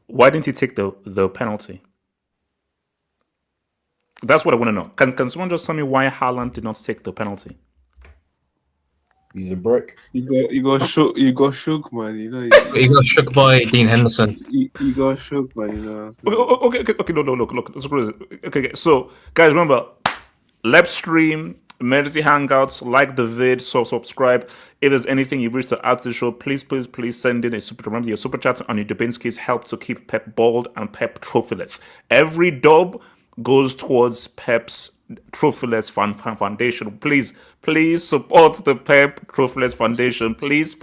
Why didn't he take the penalty? That's what I want to know. Can someone just tell me why Haaland did not take the penalty? He's a brick. You got shook. You got shook, man. You know. He got shook by Dean Henderson. You got shook, man. You know. Okay. Look. Okay. So, guys, remember, live stream, emergency hangouts, like the vid, so subscribe. If there's anything you wish to add to the show, please send in a super. Remember, your super chat and your Dubinsky's help to keep Pep bald and Pep trophyless. Every dub goes towards Pep's Trophyless Foundation. Please support the Pep Trophyless Foundation. Please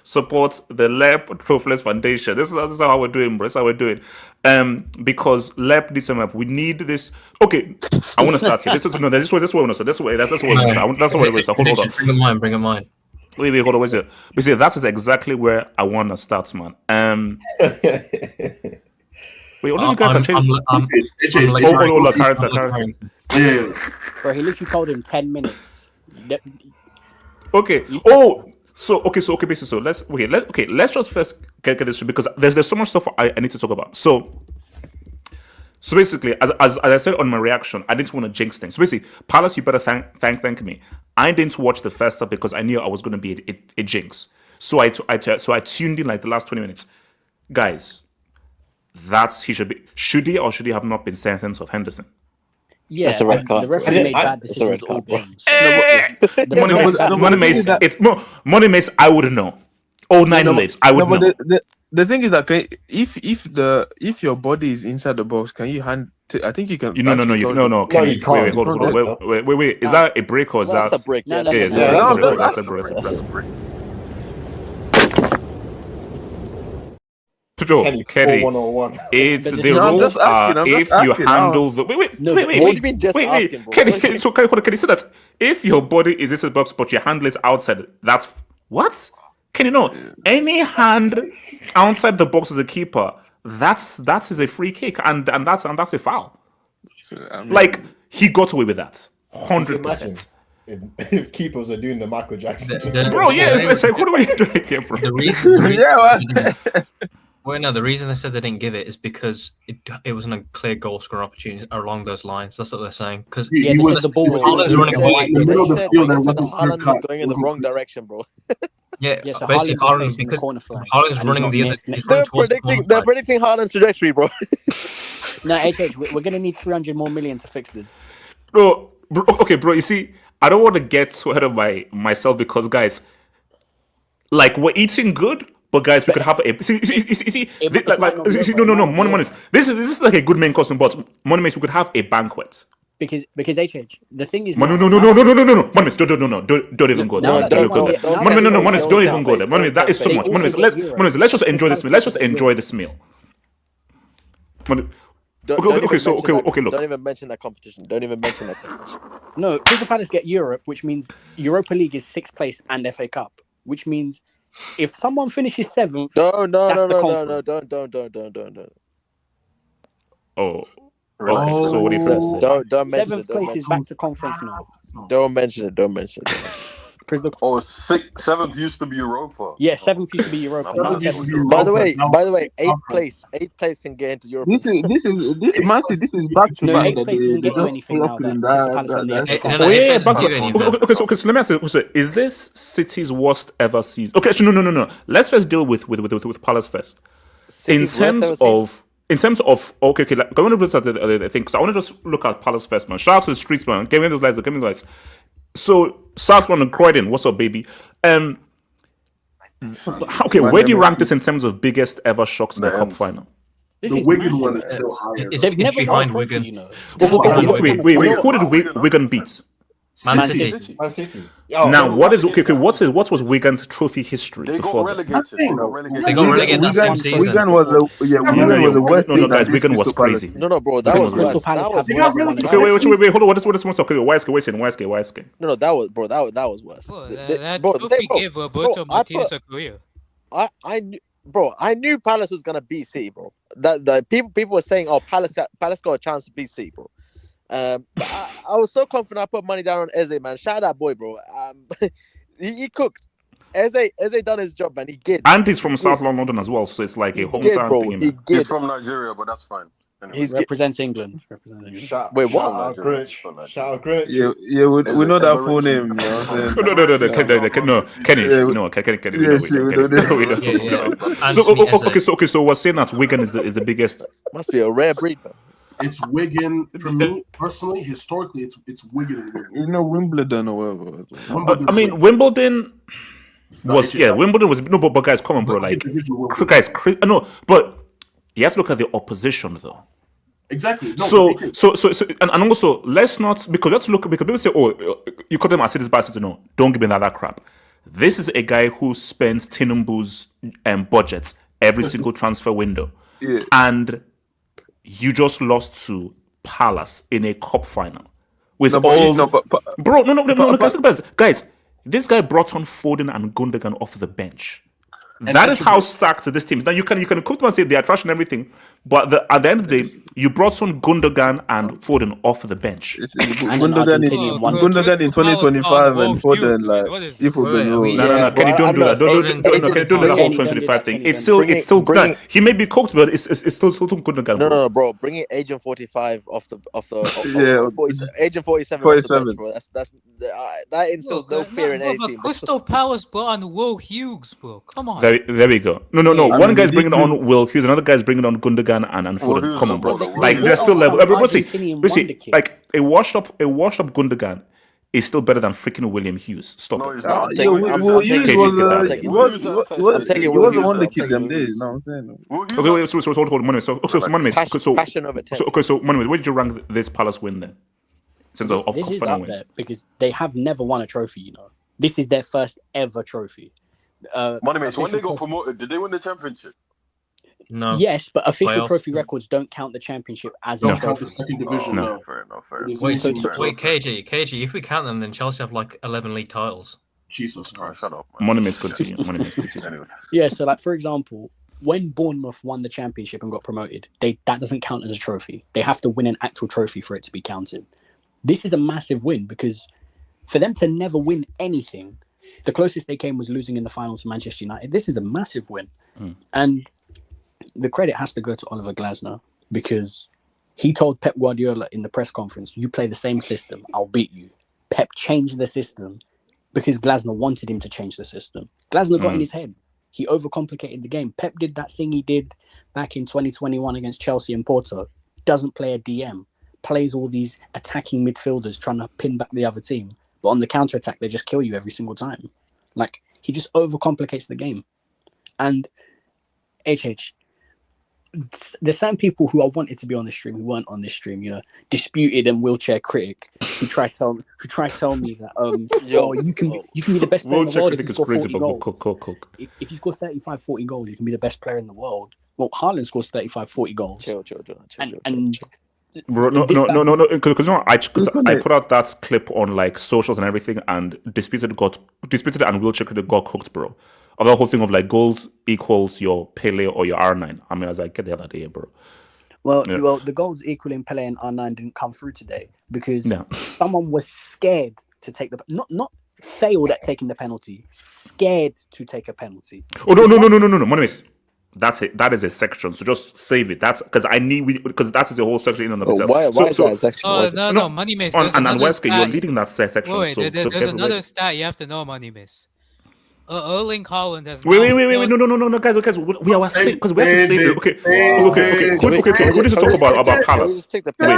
support the Lep Trophyless Foundation. This is how we're doing, bro. This is how we're doing. Because Lep needs some help. We need this. Okay, I want to start here. This is what I want to say. That's what I want to say. Hold on. Bring it mine. Wait, hold on. Wait a second. But see, that is exactly where I want to start, man. Wait, all you guys are changing. Character. Yeah. Bro, he literally told him 10 minutes. Okay. So let's just first get this because there's so much stuff I need to talk about. So basically, as I said on my reaction, I didn't want to jinx things. So basically, Palace, you better thank me. I didn't watch the first half because I knew I was going to be a jinx. So I tuned in like the last 20 minutes, guys. Should he or should he have not been sentenced of Henderson? Yeah, that's a red card. The referee made bad decisions all games. Money Mace, I wouldn't know. All 9 lives, I would know. The thing is that if your body is inside the box, can you hand? I think you can. No. Can you can't. Hold on. Wait. Is that a break or is that? That's a break. No, That's a break. Kenny, it's the rules are if you handle the wait. Kenny, so can you say that if your body is in the box but your handle is outside, that's what? Can you know any hand outside the box as a keeper? That is a free kick and that's a foul. Like he got away with that 100%. If keepers are doing the Michael Jackson, bro, it's like what are we doing here, bro? The reason they said they didn't give it is because it wasn't a clear goal scoring opportunity along those lines. That's what they're saying. Because the ball was running away. In the middle of the field, Haaland was going in the wrong direction, bro. So basically, Haaland, because Haaland's running the other. They're predicting Haaland's trajectory, bro. No, HH, we're going to need 300 more million to fix this. Bro, you see, I don't want to get too ahead of myself because, guys, like, we're eating good. But guys, we could have a Money. This is like a good main costume, but Money, we could have a banquet. Because HH, the thing is no, don't even go there. Don't even go there. Money, that is so much. Let's just enjoy this meal. Let's just enjoy this meal. Okay, look. Don't even mention that competition. No, Crystal Palace get Europe, which means Europa League is 6th place and FA Cup, which means if someone finishes 7th, no, don't. Oh, okay. So what do you say? Don't mention 7th place is back to conference now. Don't mention it. Seventh used to be Europa. Yeah, 7th used to be Europa. Now Now it's 7th. By the way, eighth place can get into Europe. This is Man City. This is back to No, back. 8th place doesn't get you anything now that Crystal Palace won the FA Cup. No, Oh eighth yeah, place back doesn't to give any back. of that. Okay, so let me ask you. So is this City's worst ever season? Okay, actually, no. Let's first deal with Palace first. In terms of okay, like, I want to look at the thing because I want to just look at Palace first, man. Shout out to the streets, man. Give me those lights. So South London, Croydon, what's up, baby? Okay, where do you rank this in terms of biggest ever shocks in the cup final? This The is Wigan massive. one is still higher. It's They've never won a behind trophy, Wigan. you know. Wait. Who did Wigan beat? Man City. City. Man City. Now, what was Wigan's trophy history They got before that? relegated. They got relegated that same season. Wigan was the worst. No, guys, Wigan was crazy. No, bro, that Wigan was was Crystal worse. Palace That have was never worse. won a Okay, trophy. wait, hold on. What is okay? YSK. No, that was that was worse. Bro, The- that bro, trophy they- bro, gave Roberto bro, Martinez a career. I knew Palace was gonna beat City, bro. The people were saying, "Oh, Palace got a chance to beat City, bro." But I was so confident. I put money down on Eze, man. Shout out that boy, bro. He cooked. Eze done his job, man. He did. And he's from South London as well, so it's like a He did, hometown bro. thing. He Man. He's did. from Nigeria, but that's fine. Anyway. He's Represents England. Wait, what? Shout out Grinch. Shout out Grinch. Yeah, we know that full name. You know what I'm saying? No, Kenny, And So to me, Eze. so we're saying that Wigan is the biggest. Must be a rare breed, man. It's Wigan for me personally. Historically, it's Wigan and Wigan. You know Wimbledon or whatever. Wimbledon I mean, Wimbledon was no, but guys, come on, bro, like guys, no, but you have to look at the opposition though. exactly. No, So but they did. so and also let's not because let's look because people say, oh, you call them as cities bad, no, don't give me that crap. This is a guy who spends Tinubu's budgets every single transfer window, Yeah. and you just lost to Palace in a cup final with No, but all no, but- bro. No, guys. This guy brought on Foden and Gundogan off the bench. That is how stacked this team is. Now you can cook them and say they are trash and everything, but at the end of the day, you brought on Gundogan and Foden off the bench. Gundogan in 2025 and Foden like people will know. No, Kenny, don't do that. Don't do the whole 2025 thing. It's still good. He may be cooked, but it's still Gundogan. No, bro. Bring in Agent 45 off the Agent 47 off the bench, bro. That instills no fear in any team. Crystal Palace brought on Will Hughes, bro. Come on. There we go. No. One guy's bringing on Will Hughes, another guy's bringing on Gundogan and Foden. Come on, bro. Like they're still level. See, like a washed up Gundogan is still better than freaking William Hughes. Stop No, it. he's not. He was the one that kept them there. No, I'm saying. Okay, wait, so hold on. Passion over 10. So Money, where did you rank this Palace win then? Since of This is final up wins. there because they have never won a trophy. You know, this is their first ever trophy. Moneymates, when they got promoted, did they win the championship? No. Yes, but official Playoff. trophy records don't count the championship as a Don't count the trophy. second division. No. No, Fair enough. It is Wait, easy. KG, if we count them, then Chelsea have like 11 league titles. Jesus Christ. Shut up, man. Moneymates continue. Anyway. Yeah, so like for example, when Bournemouth won the championship and got promoted, that doesn't count as a trophy. They have to win an actual trophy for it to be counted. This is a massive win because for them to never win anything, the closest they came was losing in the finals to Manchester United. This is a massive win. And the credit has to go to Oliver Glazner because he told Pep Guardiola in the press conference, you play the same system, I'll beat you. Pep changed the system because Glazner wanted him to change the system. Glazner got in his head. He overcomplicated the game. Pep did that thing he did back in 2021 against Chelsea and Porto. Doesn't play a DM. Plays all these attacking midfielders trying to pin back the other team. But on the counter-attack, they just kill you every single time. Like, he just overcomplicates the game. And HH, there's some people who I wanted to be on the stream who weren't on this stream, you know, disputed and wheelchair critic who tried to tell me that you can be the best player in the world if you score 40 goals. If you score 35, 40 goals, you can be the best player in the world. Well, Haaland scores 35, 40 goals. Chill. Bro, no, because I put out that clip on like socials and everything, and disputed and wheelchair critic got cooked, bro. Of the whole thing of like goals equals your Pele or your R9. I mean, I was like, get the hell out of here, bro. Well, the goals equaling Pele and R9 didn't come through today because someone was scared to take the not failed at taking the penalty, scared to take a penalty. Oh no, Monimis. That's it. That is a section. So just save it. That's because because that is the whole section in and of itself. Why is that a section? Oh no, Money Miss. And Wesker, you're leading that section. Wait, so there's another stat you have to know, Money Miss. Erling Haaland has. Wait, no, guys, we are safe because we have to save it. Okay. We need to talk about Palace. Take the Can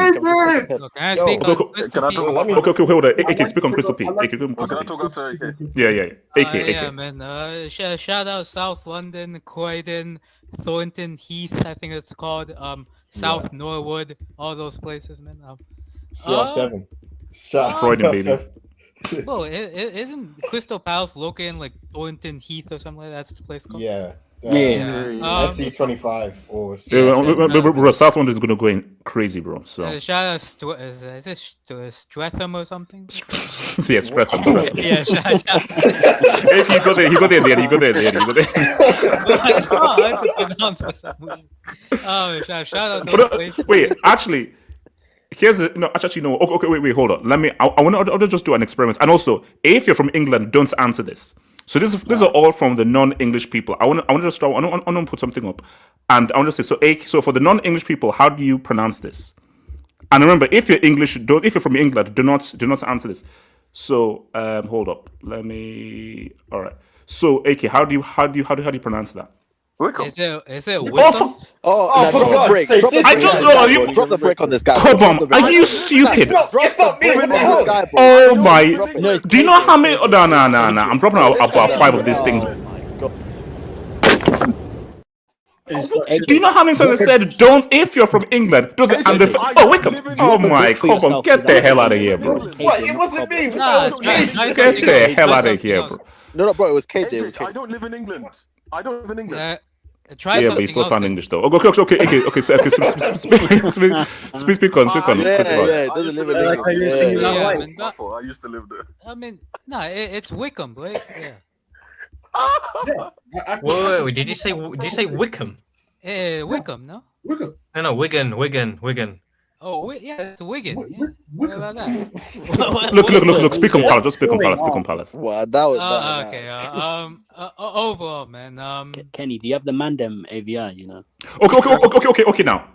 I speak on Crystal P? Okay, hold on. AK, speak on Crystal P. AK, Can I talk after AK? Yeah. AK. Yeah, man. Shout out South London, Croydon, Thornton Heath, I think it's called. South Norwood, all those places, man. CR7. Croydon, baby. Well, isn't Crystal Palace located in like Thornton Heath or something like that? That's the place called. Yeah. SC25 or South London is gonna go in crazy, bro. So shout out is this Streatham or something? Yeah, Streatham. Yeah, shout out. He got there. It's not hard to pronounce for some reason. Oh, shout out. Wait, actually. Wait, hold on. I want to just do an experiment. And also, if you're from England, don't answer this. So these are all from the non-English people. I want to just put something up, and I want to say so for the non-English people, how do you pronounce this? And remember, if you're English, if you're from England, do not answer this. So hold up. All right. So AK, how do you pronounce that? Wickham. Is it Wickham? Drop the break. I don't know. Drop the break on this guy. Cobham, are you stupid? It's not me. Oh my! Do you know how many? No. I'm dropping about 5 of these things. Do you know how many times I said don't if you're from England? Wickham. Oh my! Cobham, get the hell out of here, bro. What? It wasn't me. Get the hell out of here, bro. No, bro, it was KJ. I don't live in England. Try but something you still else. sound English though. Okay. Speak on. Yeah, it doesn't live in England. I used to live there. I mean, it's Wickham, right? Yeah. Wait, did you say Wickham? Wickham, no? Wickham. No, Wigan. Oh, yeah, it's Wigan. Yeah. What about that? Look. Speak on Palace. Just speak on Palace. Wow, that was bad. Okay. Overall, man. Kenny, do you have the Mandem AVI? You know. Okay. Now,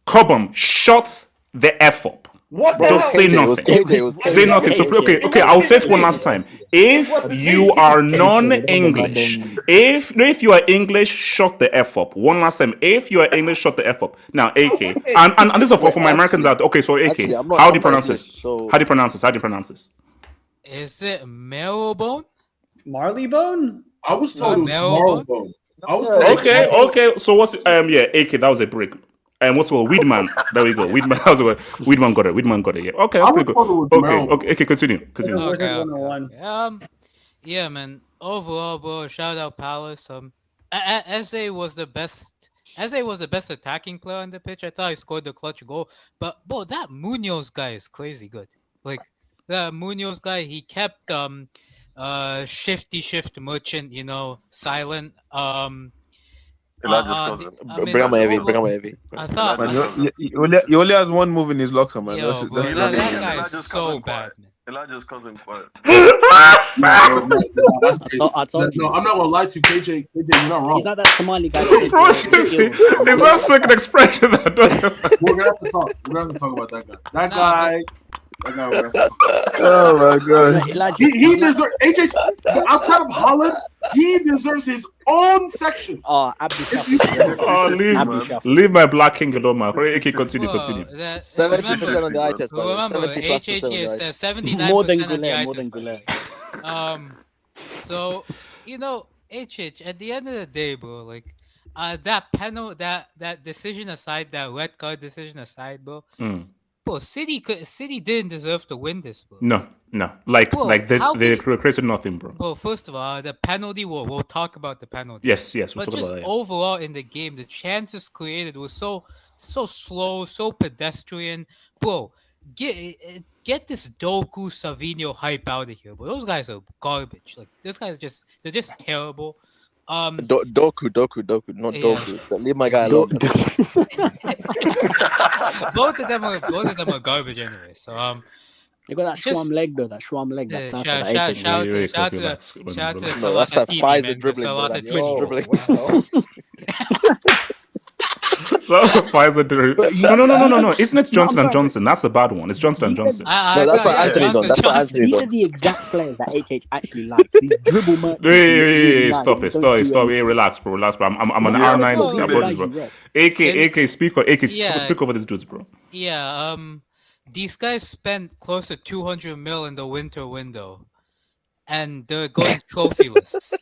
Cobham, shut the F up. What? Just say nothing. Say nothing. So okay. I'll say it one last time. If you are non-English, if you are English, shut the F up. One last time. If you are English, shut the F up. Now, AK, and this is for my Americans out. Okay, so AK, how do you pronounce this? How do you pronounce this? Is it Marrowbone? Marleybone? I was told it was Marrowbone. Okay. So what's AK? That was a break. And what's called Weedman? There we go. Weedman. That was a word. Weedman got it. Yeah. Okay. Okay. Continue. Yeah, man. Overall, bro, shout out Palace. Eze was the best attacking player on the pitch. I thought he scored the clutch goal. But bro, that Munoz guy is crazy good. Like that Munoz guy, he kept shift merchant, silent. Bring on my heavy. I thought he only has one move in his locker, man. Yo, bro, that guy is so bad, man. Elijah's cousin quiet. I told you. No, I'm not gonna lie to you, KJ. You're not wrong. He's not that Somali guy. Is that second expression? We're gonna have to talk. We're gonna have to talk about that guy. That guy. Oh my god. He deserves HH outside of Haaland. He deserves his own section. Oh, leave my black king alone, man. Okay, continue. 70% on the eye test. Remember, HH says 79% more than on the eye Goulet. So HH at the end of the day, bro, like that panel, that decision aside, that red card decision aside, bro. Bro, City didn't deserve to win this, bro. No. They created nothing, bro. Bro, first of all, the penalty, we'll talk about the penalty. Yes, we'll but talk just about that. overall in the game, the chances created were so slow, so pedestrian. Bro, get this Doku Savinho hype out of here, bro. Those guys are garbage. Like those guys they're just terrible. Doku, not Doku. Leave my guy alone. both of them are garbage anyway. So They got that Just- Schwam leg though. That Schwam leg. That Yeah, clapper, that shout H-leg. out Wait, to shout relax, to relax. shout to No, that's that Salatini, Pfizer man. dribbling, bro. That Salatini. Yo, dribbling. Pfizer did- No. Isn't it Johnson and Johnson? That's the bad one. It's Johnson and Johnson. No, that's what Anthony's on. That's what Anthony's These on. are the exact players that HH actually likes. These dribble merchants. Hey, stop it. Hey, relax, bro. I'm an R9 Oh, apologies, bro. AK, speak over these dudes, bro. Yeah, these guys spent close to 200 mil in the winter window, and they're going trophyless,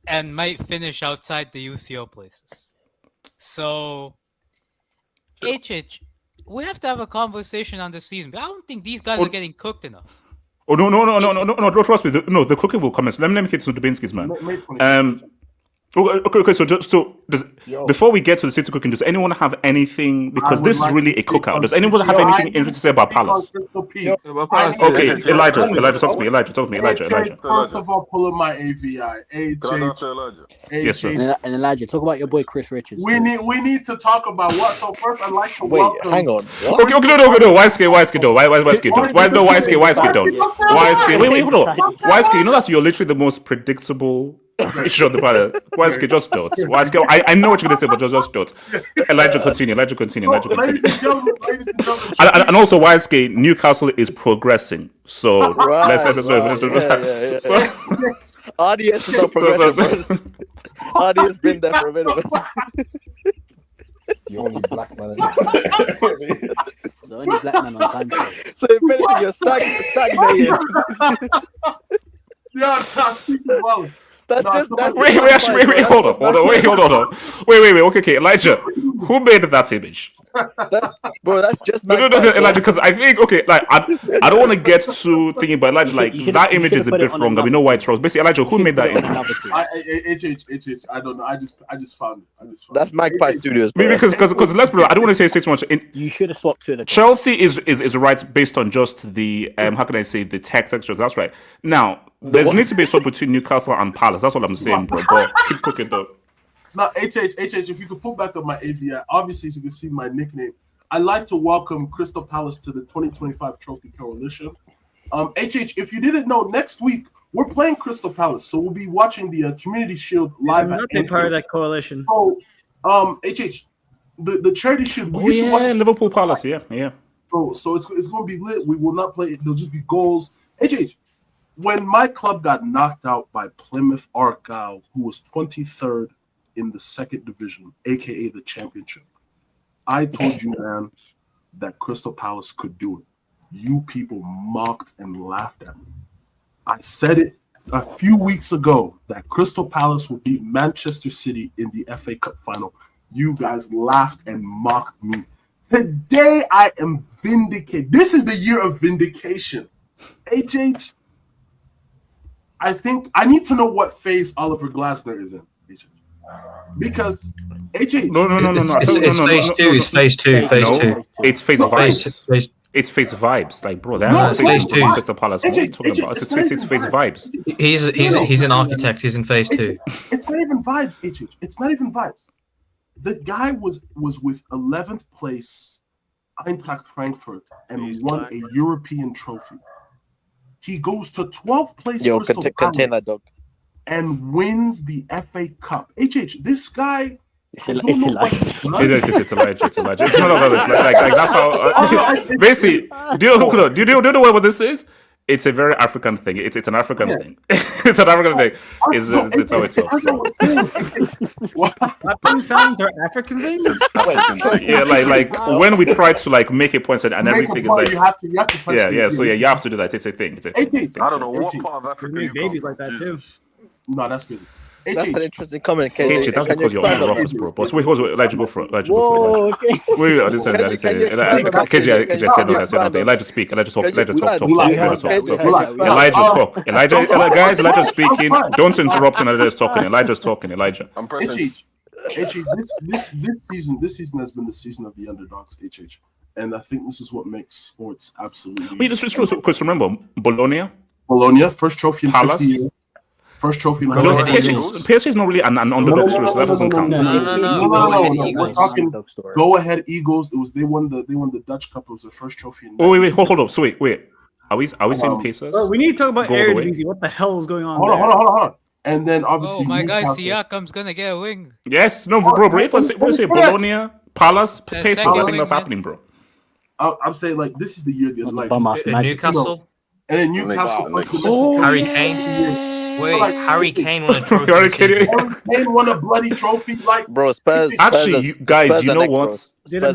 and might finish outside the UCL places. So, HH, we have to have a conversation on the season. But I don't think these guys are getting cooked enough. Oh no! Don't trust me. The cooking will come. Let me get to Dubinsky's, man. Okay. Before we get to the City cooking, does anyone have anything? Because this is really a cookout. Does anyone have anything interesting to say about Palace? Okay, Elijah, talk to me. Elijah. First of all, pull up my AVI. Yes, sir. And Elijah, talk about your boy Chris Richards. We need to talk about what. So first, I'd like to welcome. Hang on. Okay, no. Why skate? Why skate? Wait, hold on. Why skate? You know that you're literally the most predictable. Sure, the brother. Why skate? Just don't. Why skate? I know what you're gonna say, but just don't. Elijah, continue. Ladies and gentlemen, And also, why skate? Newcastle is progressing. So let's RDS is not progression, bro. RDS been there for a minute. The only black man. The only black man on time. So if anything, you're stagnating. Yeah, speak as well. Wait, hold on. Wait, okay, Elijah, who made that image? Bro, that's just no, Elijah, because I think, okay, like, I don't want to get too thinking, but Elijah, like, that image is a bit wrong, and we know why it's wrong. Basically, Elijah, who made that image? I don't know, I just found it. That's Magpie Studios, bro. Because let's be real, I don't want to say too much. You should have swapped to the Chelsea is right based on just the, how can I say, the tech textures, that's right. Now, there needs to be a swap between Newcastle and Palace, that's all I'm saying, bro, but keep cooking, though. Now, HH, if you could pull back up my AVI, obviously, as you can see my nickname, I'd like to welcome Crystal Palace to the 2025 Trophy Coalition. HH, if you didn't know, next week, we're playing Crystal Palace, so we'll be watching the Community Shield live. Not be part of that coalition. So, HH, the Charity Shield. Liverpool Palace, yeah. So it's going to be lit. We will not play it. There'll just be goals. HH, when my club got knocked out by Plymouth Argyle, who was 23rd in the second division, aka the championship, I told you, man, that Crystal Palace could do it. You people mocked and laughed at me. I said it a few weeks ago that Crystal Palace would beat Manchester City in the FA Cup final. You guys laughed and mocked me. Today I am vindicated. This is the year of vindication. HH, I think I need to know what phase Oliver Glazner is in. Because HH. No. It's phase two. It's phase two. It's phase vibes. It's phase vibes. Like, bro, that's phase two. Crystal Palace. What are you talking about? It's phase vibes. He's an architect. He's in phase two. It's not even vibes, HH. It's not even vibes. The guy was with 11th place Eintracht Frankfurt and won a European trophy. He goes to 12th place Crystal contain that dog. and wins the FA Cup. HH, this guy. It's Elijah. It's Elijah. It's not about this. Like that's how. Basically, do you know what this is? It's a very African thing. It's an African thing. It's an African thing. It's how it's Rapping sounds are African things. Yeah, like when we try to like make a point and everything is like you have to punch So you have to do that. It's a thing. I don't know what part of Africa you babies like that too. No, that's crazy. That's an interesting comment, KJ, that's because you're on the rockers, bro. But wait, Elijah, go for it. Wait, I didn't say that. KJ said nothing. Elijah, speak. Elijah, talk. Elijah, talk. Elijah speaking. Don't interrupt him. Elijah's talking. Elijah's talking. Elijah. I'm pressing. This season has been the season of the underdogs, HH. And I think this is what makes sports absolutely. Wait, this is true. Because remember, Bologna, first trophy in Palace. 50 years. First trophy in PSG is not really an underdog story, so that doesn't count. No. We're talking Go Ahead Eagles. They won the Dutch Cup. It was the first trophy. Wait, hold up. So wait. Are we saying Pacers? Bro, we need to talk about Go all the way. Eredivisie. What the hell is going on? Hold on, there? hold on. And then obviously, Oh, my guy Newcastle- Siakam's gonna get a wing. Yes, no, bro. If I say Bologna, Palace, Pacers, I think that's happening, bro. I'm saying like this is the year that like Newcastle. and then Newcastle. Harry Kane. Wait, Harry Kane won a trophy. Harry Kane won a bloody trophy, like bro. Spurs. Actually, you guys, you know what? No,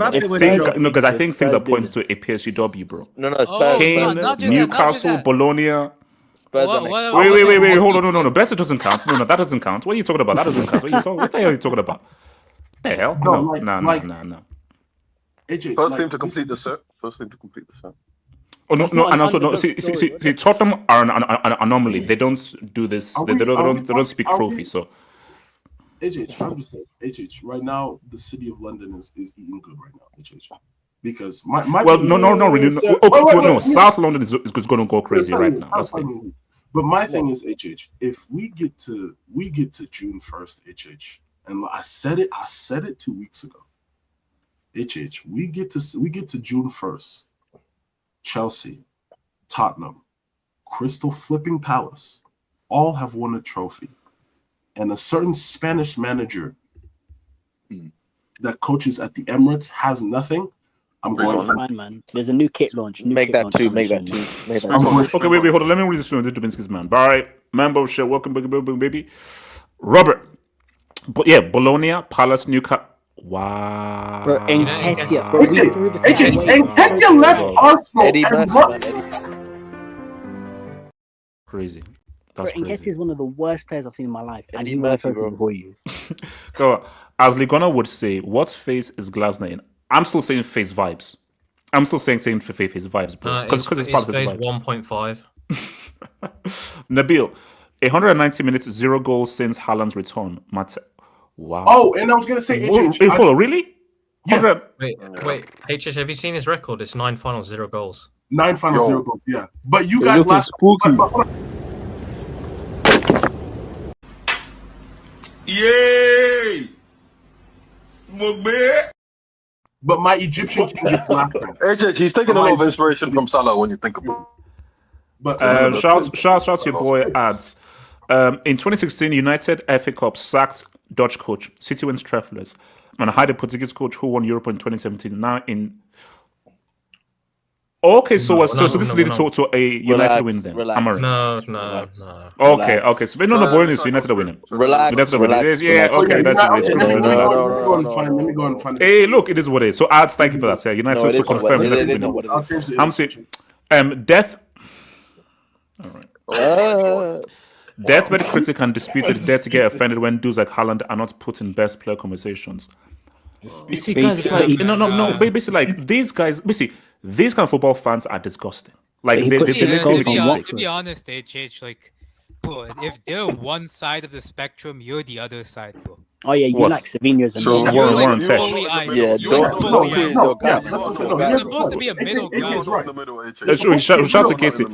because I think things are pointing to a PSG bro. No, Spurs. Kane, Newcastle, Bologna. Spurs Wait, hold on, no. Better doesn't count. No, that doesn't count. What are you talking about? That doesn't count. What the hell are you talking about? The hell? No. First team to complete the set. Oh no, and also no. See, Tottenham are an anomaly. They don't do this. They don't speak trophy. So, HH, I'm just saying, HH. Right now, the city of London is eating good right now, HH. Because my no, really. No. South London is going to go crazy right now. That's it. But my thing is, HH. If we get to June 1st, HH, and I said it 2 weeks ago. HH, we get to June 1st. Chelsea, Tottenham, Crystal Flipping Palace, all have won a trophy. And a certain Spanish manager that coaches at the Emirates has nothing. I'm going. Fine, man. There's a new kit launch. Make that two. Okay, wait, hold on. Let me read this to Dubinsky's man. All right, membership. Welcome, baby. Robert. But yeah, Bologna, Palace, Newcastle. Wow. Bro, Nketiah. Nketiah left Arsenal. Crazy. That's crazy. Nketiah is one of the worst players I've seen in my life. And Eddie Murphy, bro. For you. Go on. As Ligona would say, what face is Glazner in? I'm still saying face vibes. I'm still saying face vibes, bro. Because it's part of his vibes. 1.5. Nabil, 190 minutes, 0 goals since Haaland's return. Wow. Oh, and I was gonna say, hold on, really? Yeah. Wait. HS, have you seen his record? It's 9 finals, 0 goals. 9 finals, 0 goals. Yeah, but you guys last. Yay! But my Egyptian king gets laughed at. AJ, he's taking a lot of inspiration from Salah when you think about it. But shout out to your boy Ads. In 2016, United FA Cup sacked Dutch coach. City wins Trophyless and hired a Portuguese coach who won Europe in 2017. Now in this leading to a United win then. No. Okay. So boring so United are winning. Relax. Yeah, okay. That's let me go and find it. Hey, look, it is what it is. So Ads, thank you for that. Yeah, United to confirm. I'm saying, death. All right. Death by the critic and disputed dare to get offended when dudes like Haaland are not put in best player conversations. You see, guys, it's like no. Basically, like these guys. These kind of football fans are disgusting. Like to be honest, HH, like, bro, if they're one side of the spectrum, you're the other side, bro. Oh yeah, you like Savinho's and Warren Fish. You're supposed to be a middle ground. Shout to Casey.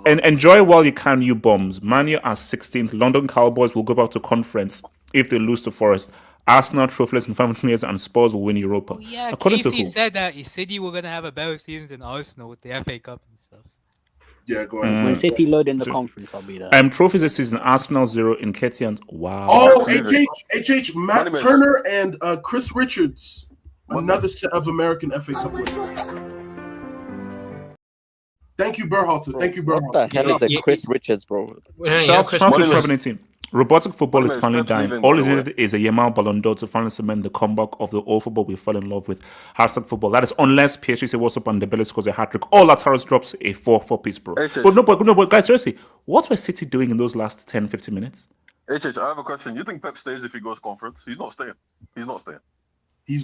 And enjoy while you can, you bums. Man U are 16th. London Cowboys will go back to conference if they lose to Forest. Arsenal, Trophyless in 5 years, and Spurs will win Europa. Yeah, according Casey to said that City were gonna have a better season than Arsenal with the FA Cup and stuff. Yeah, go ahead. When City load in the conference, I'll be there. Trophies this season: Arsenal 0 in Nketiah. Wow. Oh, HH, Matt Turner and Chris Richards, another set of American FA Cup winners. Thank you, Berhalter. Thank you, Berhalter. What the hell is a Chris Richards, bro? Shout to 2018. Robotic football is finally dying. All it needed is a Yamal Ballon d'Or to finally cement the comeback of the old football we fell in love with. #football. That is unless PSG say what's up and the Belly scores a hat trick. All Lataros drops a 4 piece, bro. But guys, seriously, what were City doing in those last 10-15 minutes? HH, I have a question. You think Pep stays if he goes conference? He's not staying. He's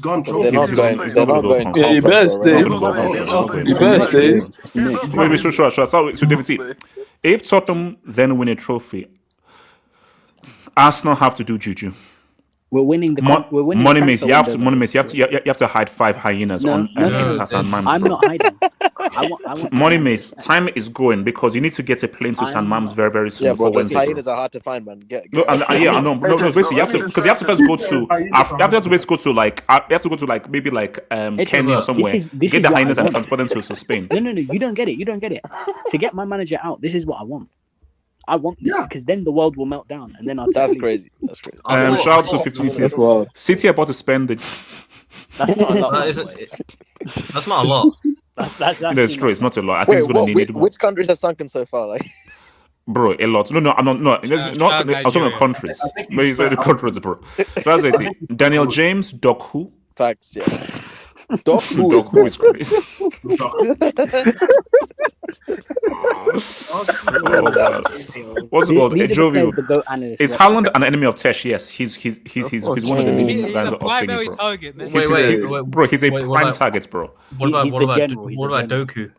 gone. They're not going. Yeah, he better stay. So David T, if Tottenham then win a trophy, Arsenal have to do juju. We're winning the money mace. You have to hide 5 hyenas on Hassan Man. I'm not hiding. I want Money Mace, time is going because you need to get a plane to San Mams very, very soon Yeah, before bro. Those Wednesday. Bro. hyenas are hard to find, man. No, yeah, I know. No, basically, you have to because you have to first go to. You have to basically go to like you have to go to like maybe like Kenya or somewhere. This Get is the what I hyenas and want. transport them to Spain. No, you don't get it. You don't get it. To get my manager out, this is what I want. I want this because then the world will melt down, and then I'll. That's crazy. That's crazy. Shout out to 15 years. City about to spend the. That's not a lot. That's not a lot. That's No, it's true. It's not a lot. I think Wait, it's going to need it more. which countries have sunken so far? Like, Bro, a lot. No, I'm not. No, it's not. I'm talking about countries. Maybe it's the countries, bro. That's it. Daniel James, Doc Who. facts, yeah. Doc Who Doc Who is crazy. What's it called? Jovial. Is Haaland an enemy of Tesh? Yes, he's one of the leading guys of primary thingy, bro. target, man. Wait, Bro, he's a what prime about- target, bro. What about He's what the about general, he's what the about general. Doku?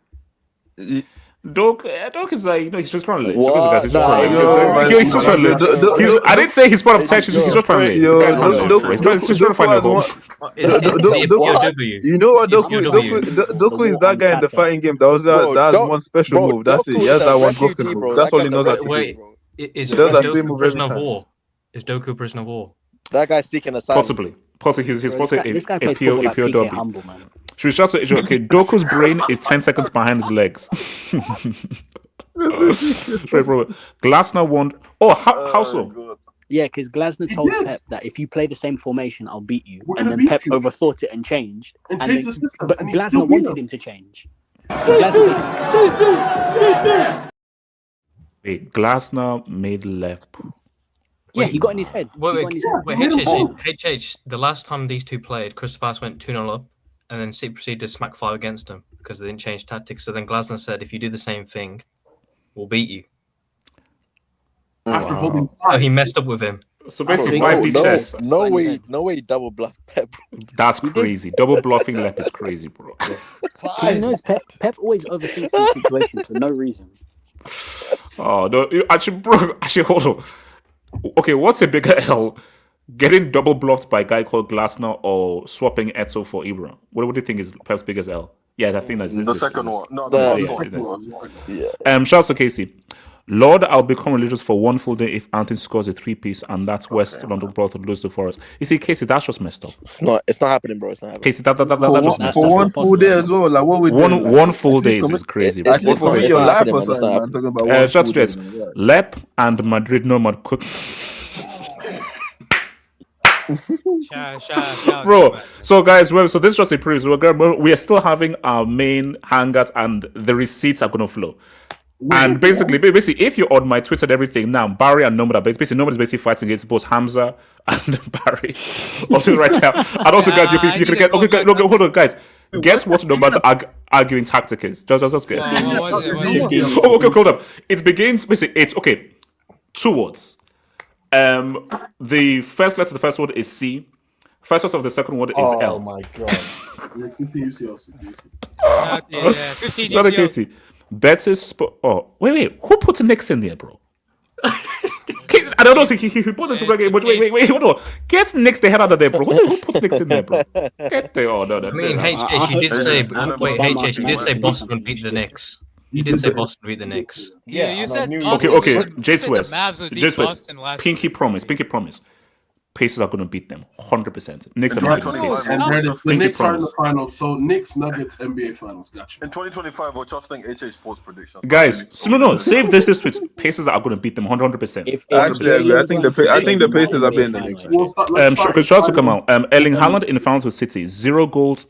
Doc is like, he's just trying to live. What? He's just Nah, trying to yo, live. He's just trying to live. I didn't say he's part of Tesh. He's just trying to live. The guy's trying to live, bro. He's just trying to find a home. Is it POW? You know what, Doku The is that guy in the fighting game. That's one special move. That's it. He has that one broken move. That's all he knows how to do. Wait, is Does that same Doku move prisoner every of time. war? Is Doku prisoner of war? That guy's seeking asylum. Possibly. He's possibly This guy a plays football like PK POW. Humble, man. Should we shout to okay? Doku's brain is 10 seconds behind his legs. Straight bro. Glazner won. Oh, how so? Yeah, because Glazner told did. Pep that if you play the same formation, I'll beat you. We're And gonna then beat Pep you. overthought it and changed. And And changed then- the system, But and he still Glazner beat wanted him. him to change. So Glazner Wait, Glazner made left. yeah, he got in his head. He got in his head. Wait, HH, the last time these two played, Crystal Palace went 2-0 up, and then City proceeded to smack 5 against them because they didn't change tactics. So then Glazner said, if you do the same thing, we'll beat you. After holding So he messed up with him. So basically, No, 5D chess. no way, he double bluff Pep. That's crazy. Double bluffing left is crazy, bro. He knows Pep always overthinks these situations for no reason. Oh no! Actually, hold on. Okay, what's a bigger L? Getting double bluffed by a guy called Glazner or swapping Eto for Ibra? What do you think is Pep's biggest L? Yeah, I think that's The second one. No, Yeah, the yeah, first yeah. one. Yeah. Shout out to Casey. Lord, I'll become religious for one full day if Anthony scores a 3-piece and that's West London brought to lose to Forest. You see, Casey, that's just messed up. It's not happening, bro. It's not happening. Casey, that's just messed For up. one full day as well, like what we One full day is crazy. It's Actually, not for me, happening, your man. life It's or not something, man. happening. Talking about one Shout full to us. day, man. Yeah. Lep and Madrid Nomad cook. Shout Bro, so guys, so this is just a preview. We are still having our main hangouts and the receipts are going to flow. And basically, if you're on my Twitter and everything now, Barry and Nomad are basically Nomad is basically fighting against both Hamza and Barry. Also, right now, and also, guys, you can get okay. Look, hold on, guys. Guess what Nomad's arguing tactic is? Just guess. What is it? Oh, okay, hold up. It begins basically. It's okay. 2 words. The first letter of the first word is C. First letter of the second word is Oh L. my god. Yeah, continue, CLC. Yeah, 15 Shout out GCL. Casey. Betsy's oh wait, who put Knicks in there, bro? I don't know. He put it to reggae, but wait, hold on. Get Knicks the hell out of there, bro. Who put Knicks in there, bro? Get there. Oh no. I mean, HH, you did say, wait, HH, you did say Boston would beat the Knicks. You did say Boston would beat the Knicks. Yeah, you and I said knew- Boston Okay. would- you J2 said the Mavs would beat J2 Boston last year. Pinky promise. Pacers are going to beat them 100%. Knicks are Right, not beating no, Pacers. And then the Pinky Knicks are in promise. the finals. So Knicks, Nuggets, NBA finals. Gotcha. In 2025, we're trusting HA Sports predictions. Guys, so no, save this tweet. Pacers are going to beat them 100%. Actually, I agree. I think the Pacers are being the Knicks. We'll start, let's start. Because shout out to come out. Erling Haaland in the finals with City, 0 goals.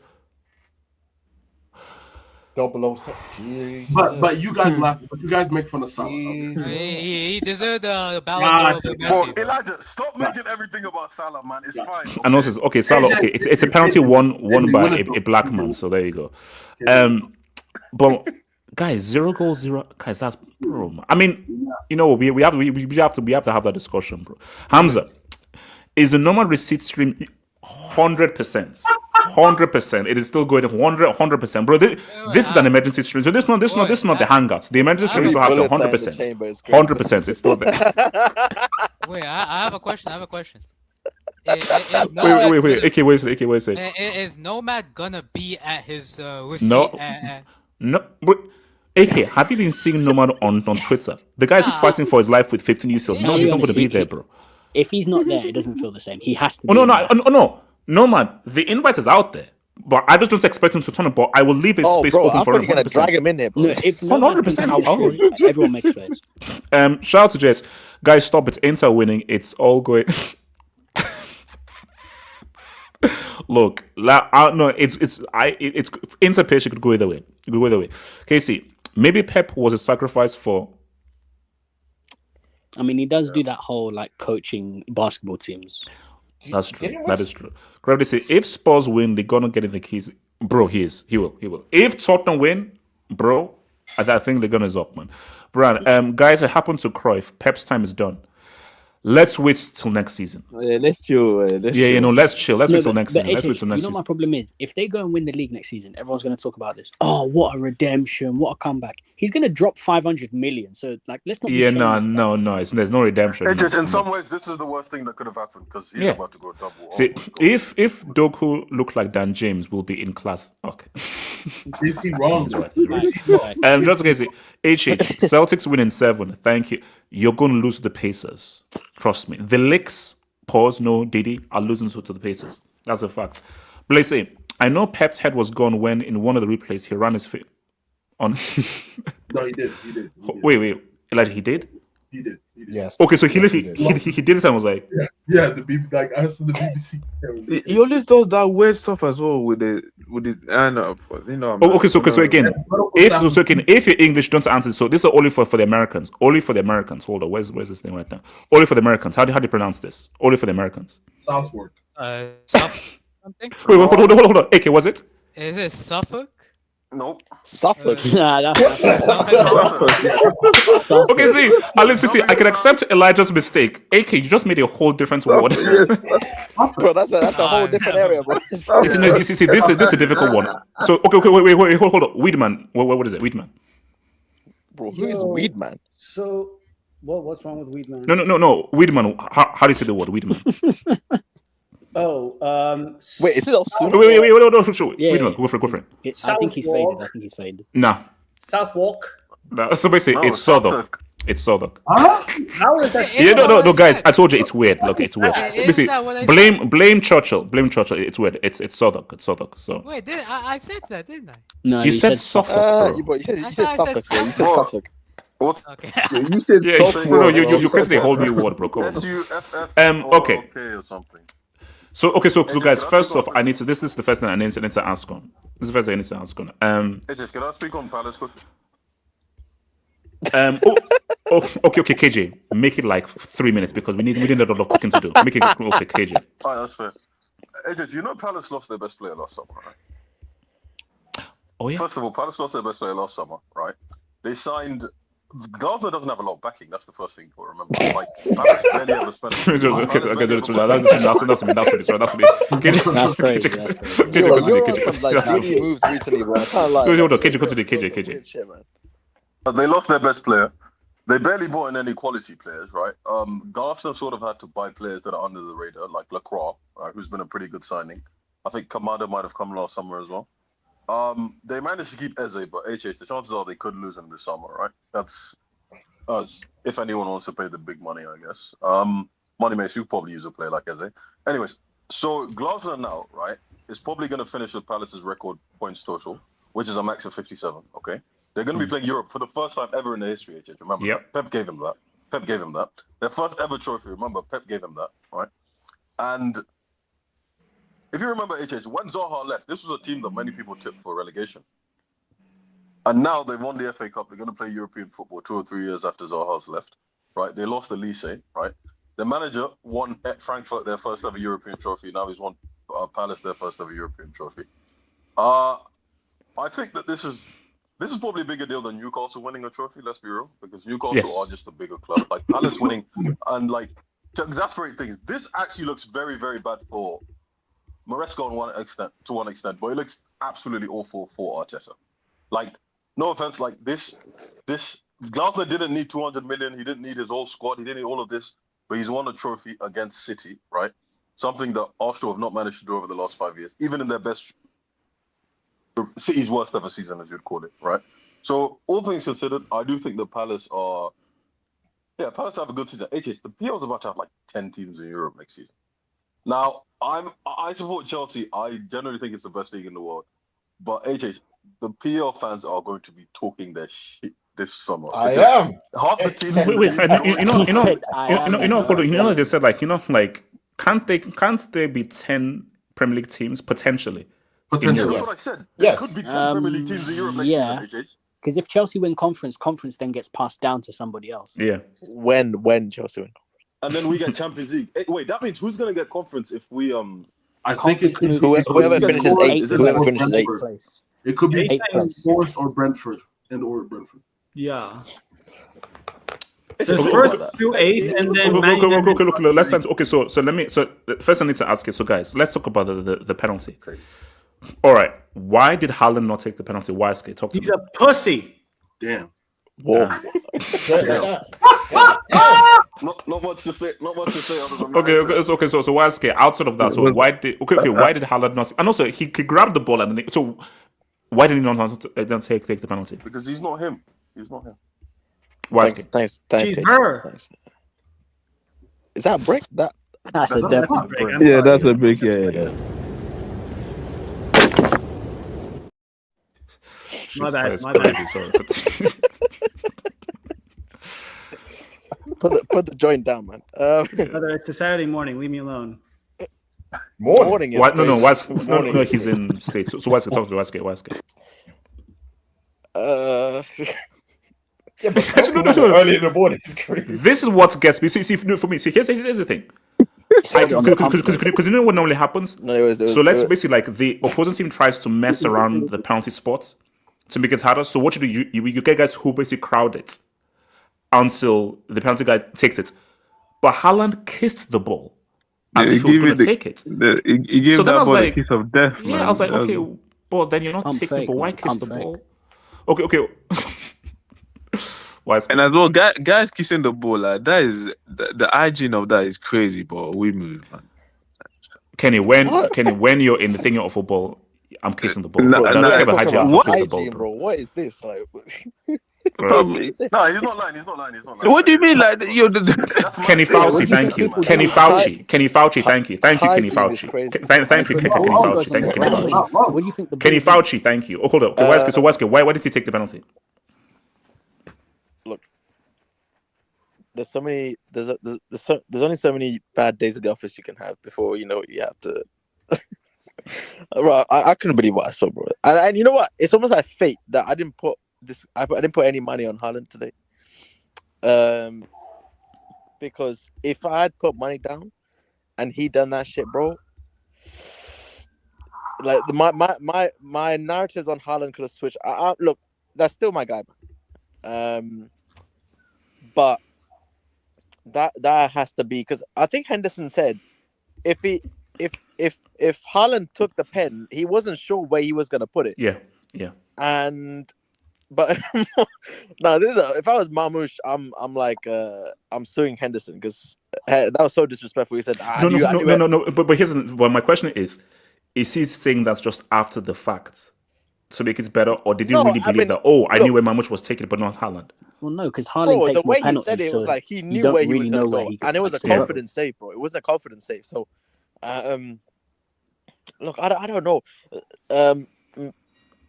007. But you guys laugh. But you guys make fun of Salah. He deserved the Ballon Gotcha. d'Or over Bro, Messi. Elijah, stop making everything about Salah, man. It's fine. And also, okay, Salah. Okay, it's a penalty won by a black man. So there you go. But guys, 0 goals, 0. Guys, that's bro. Man. I mean, you know, we have to have that discussion, bro. Hamza, is the normal receipt stream 100%? 100%. It is still going 100%, bro. This is an emergency stream. So this is not the hangouts. The emergency stream is still happening 100%. 100%. It's still there. Wait, I have a question. Is Wait. Nomad AK, wait a second. Is Nomad gonna be at his receipt? No. No, but AK, have you been seeing Nomad on Twitter? The guy's fighting for his life with 15 UCLs. No, he's not going to be there, bro. If he's not there, it doesn't feel the same. He has to. Oh no, Nomad. The invite is out there, but I just don't expect him to turn up. But I will leave a space open for him. You're gonna drag him in there, bro. No, if 100%, everyone makes space. Shout out to Jess, guys. Stop it. Inter winning. It's all going. Look, no, it's Inter patient could go either way. It could go either way. Casey, maybe Pep was a sacrifice for. I mean, he does do that whole like coaching basketball teams. That's true. That is true. Gravity say if Spurs win, they're gonna get in the keys. Bro, he will. If Tottenham win, bro, I think they're gonna up, man. Brian, guys, it happened to Cruyff. Pep's time is done. Let's wait till next season. Let's chill. Let's chill. Let's wait till next season. Let's wait till next season. You know, my problem is if they go and win the league next season, everyone's going to talk about this. Oh, what a redemption! What a comeback! He's going to drop 500 million. So, like, let's not. Yeah, no. There's no redemption. In some ways, this is the worst thing that could have happened because he's about to go double. See, if Doku looked like Dan James, will be in class. Okay. Is he wrong? Just to say, Celtics win in 7. Thank you. You're going to lose to the Pacers. Trust me. The Licks, no Diddy, are losing to the Pacers. That's a fact. Blaze, I know Pep's head was gone when in one of the replays he ran his feet on. No, he did. Wait. Elijah, he did? He did. Yes. Okay, so he did it and was like, yeah, the BBC. He always does that weird stuff as well with the I know, you know. So again, if you're English, don't answer. So this is only for the Americans. Only for the Americans. Hold on, where's this thing right now? Only for the Americans. How do you pronounce this? Only for the Americans. Southwark. Something. Wait, hold on. AK, was it? Is it Suffolk? Nope. Suffolk. Okay, see, at least you see, I can accept Elijah's mistake. AK, you just made a whole different word. Bro, that's a whole different area, bro. This is a difficult one. So, okay, wait, hold on. Weedman. What is it? Weedman. Bro, who is Weedman? So, what's wrong with Weedman? No. Weedman. How do you say the word Weedman? Wait, is it also? Wait, no, sure. Weedman, go for it. I think he's faded. Nah. Southwark. Nah. So basically, it's Southwark. It's Southwark. Huh? How is that? Yeah, no, guys. I told you it's weird. Look, it's weird. Blame Churchill. It's weird. It's Southwark. So. Wait, I said that, didn't I? No, you said Suffolk, bro. You said Suffolk. You said Suffolk. What? Okay. You said bro. You created a whole new word, bro. Come on. Okay. Or something. So guys, first off, I need to. This is the first thing I need to ask on. This is the first thing I need to ask on. Can I speak on Palace quickly? Okay, KJ, make it like 3 minutes because we need a lot of cooking to do. Make it okay, KJ. Alright, that's fair. AJ, do you know Palace lost their best player last summer, right? Oh yeah. First of all, Palace lost their best player last summer, right? They signed. Glazner doesn't have a lot of backing. That's the first thing to remember. Like Palace barely ever spent. That's me. KJ moves recently, bro. I can't lie. Hold on, KJ, continue. KJ. Shit, man. They lost their best player. They barely brought in any quality players, right? Glazner sort of had to buy players that are under the radar, like Lacroix, who's been a pretty good signing. I think Kamada might have come last summer as well. They managed to keep Eze, but the chances are they could lose him this summer, right? That's if anyone wants to pay the big money, I guess. Money makes you probably use a player like Eze. Anyways, so Glazner now, right, is probably going to finish with Palace's record points total, which is a max of 57, okay? They're going to be playing Europe for the first time ever in their history, remember? Yep. Pep gave him that. Their first ever trophy, remember? Pep gave him that, right? And if you remember, when Zaha left, this was a team that many people tipped for relegation. And now they've won the FA Cup. They're going to play European football 2 or 3 years after Zaha's left, right? They lost the Lycée, right? The manager won at Frankfurt their first ever European trophy. Now he's won Palace their first ever European trophy. I think that this is probably a bigger deal than Newcastle winning a trophy, let's be real, because Newcastle are just a bigger club. Like Palace winning, and like to exasperate things, this actually looks very, very bad for Maresca to one extent, but it looks absolutely awful for Arteta. Like, no offense, like this Glazner didn't need 200 million. He didn't need his whole squad. He didn't need all of this, but he's won a trophy against City, right? Something that Arsenal have not managed to do over the last 5 years, even in their best City's worst ever season, as you'd call it, right? So all things considered, I do think the Palace are. Yeah, Palace have a good season. HS, the PL's about to have like 10 teams in Europe next season. Now, I support Chelsea. I generally think it's the best league in the world. But HH, the PL fans are going to be talking their shit this summer. I am. Half the teams. Wait, hold on. am. They said like can't there be 10 Premier League teams potentially? Potentially. That's what I said. Yes. There could be 10 Premier League teams in Europe next yeah. season, HH. Because if Chelsea win conference then gets passed down to somebody else. Yeah. When Chelsea win. And then we get Champions League. Wait, that means who's gonna get conference if we I think it could be Whoever finishes eighth. Whoever or finishes eighth. Brentford. Place. It could be Eighth place. Forest or Brentford or Brentford. Yeah. It's There's a- first 2-8 and then Man United- Okay, let's answer. Okay, so first I need to ask you. So guys, let's talk about the penalty. All right, why did Haaland not take the penalty? Why, SK? Talk to He's me. a pussy. Damn. Whoa. Not much to say. Not much to say other than Okay. So why, SK? Outside of that, so why did why did Haaland not? And also he grabbed the ball and then so why did he not take the penalty? Because he's not him. He's not him. Why, Thanks. She's Kate. her. Thanks. Is that a break? That's That's a That's definite a break. break. I'm sorry. that's a break. Yeah. My bad. Sorry. put the joint down, man. Brother, it's a Saturday morning. Leave me alone. Morning. Why, no, Morning. he's in States. So why, talk to me. Why, Yeah, but early in the morning is crazy. This is what gets me. See, for me. See, here's the thing. Because you know what normally happens. No, it was Basically like the opposing team tries to mess around the penalty spots to make it harder. So what you do, you get guys who basically crowd it until the penalty guy takes it. But Haaland kissed the ball as if he was going to take it. He gave So then I that was ball like- a kiss of death. Yeah, man. I was like, That okay, but then you're not Pump taking the fake, ball. Why man, kiss the pump fake. ball? Okay. Why? And as well, guys kissing the ball, like, that is the hygiene of that is crazy, but we move, man. Kenny, when you're in the thing of football, I'm kissing the ball. No, I don't no, care about hygiene. I'm what? kissing the ball, hygiene, bro. What is this? Like, bro. No, he's not lying. He's not lying. What do you mean, like That's Kenny my Fauci, thing. thank you. people Kenny do? Fauci, Kenny Fauci, thank you, Kenny Hygiene is Fauci. crazy. Thank you, Kenny Fauci. Thank you, Kenny Fauci. What do you think the Kenny ball is? Fauci, thank you. Oh, hold on. Okay, why did he take the penalty? there's so many. There's only so many bad days at the office you can have before you have to. Right, I couldn't believe what I saw, bro. And you know what? It's almost like fate that I didn't put any money on Haaland today. Because if I had put money down and he done that shit, bro, like my narratives on Haaland could have switched. Look, that's still my guy, man. But that has to be because I think Henderson said if Haaland took the pen, he wasn't sure where he was gonna put it. Yeah. But no, if I was Marmoush, I'm like I'm suing Henderson because that was so disrespectful. He said, No. But here's my question is he saying that's just after the fact to make it better, or did you really believe that? Oh, I knew where Marmoush was taking it, but not Haaland. Well, no, because Haaland Bro, takes the more way he penalties. said it was so like he you knew don't where he really was know going to where go, he and it was a has to go. confident save, bro. It wasn't a confident save. So, look, I don't know.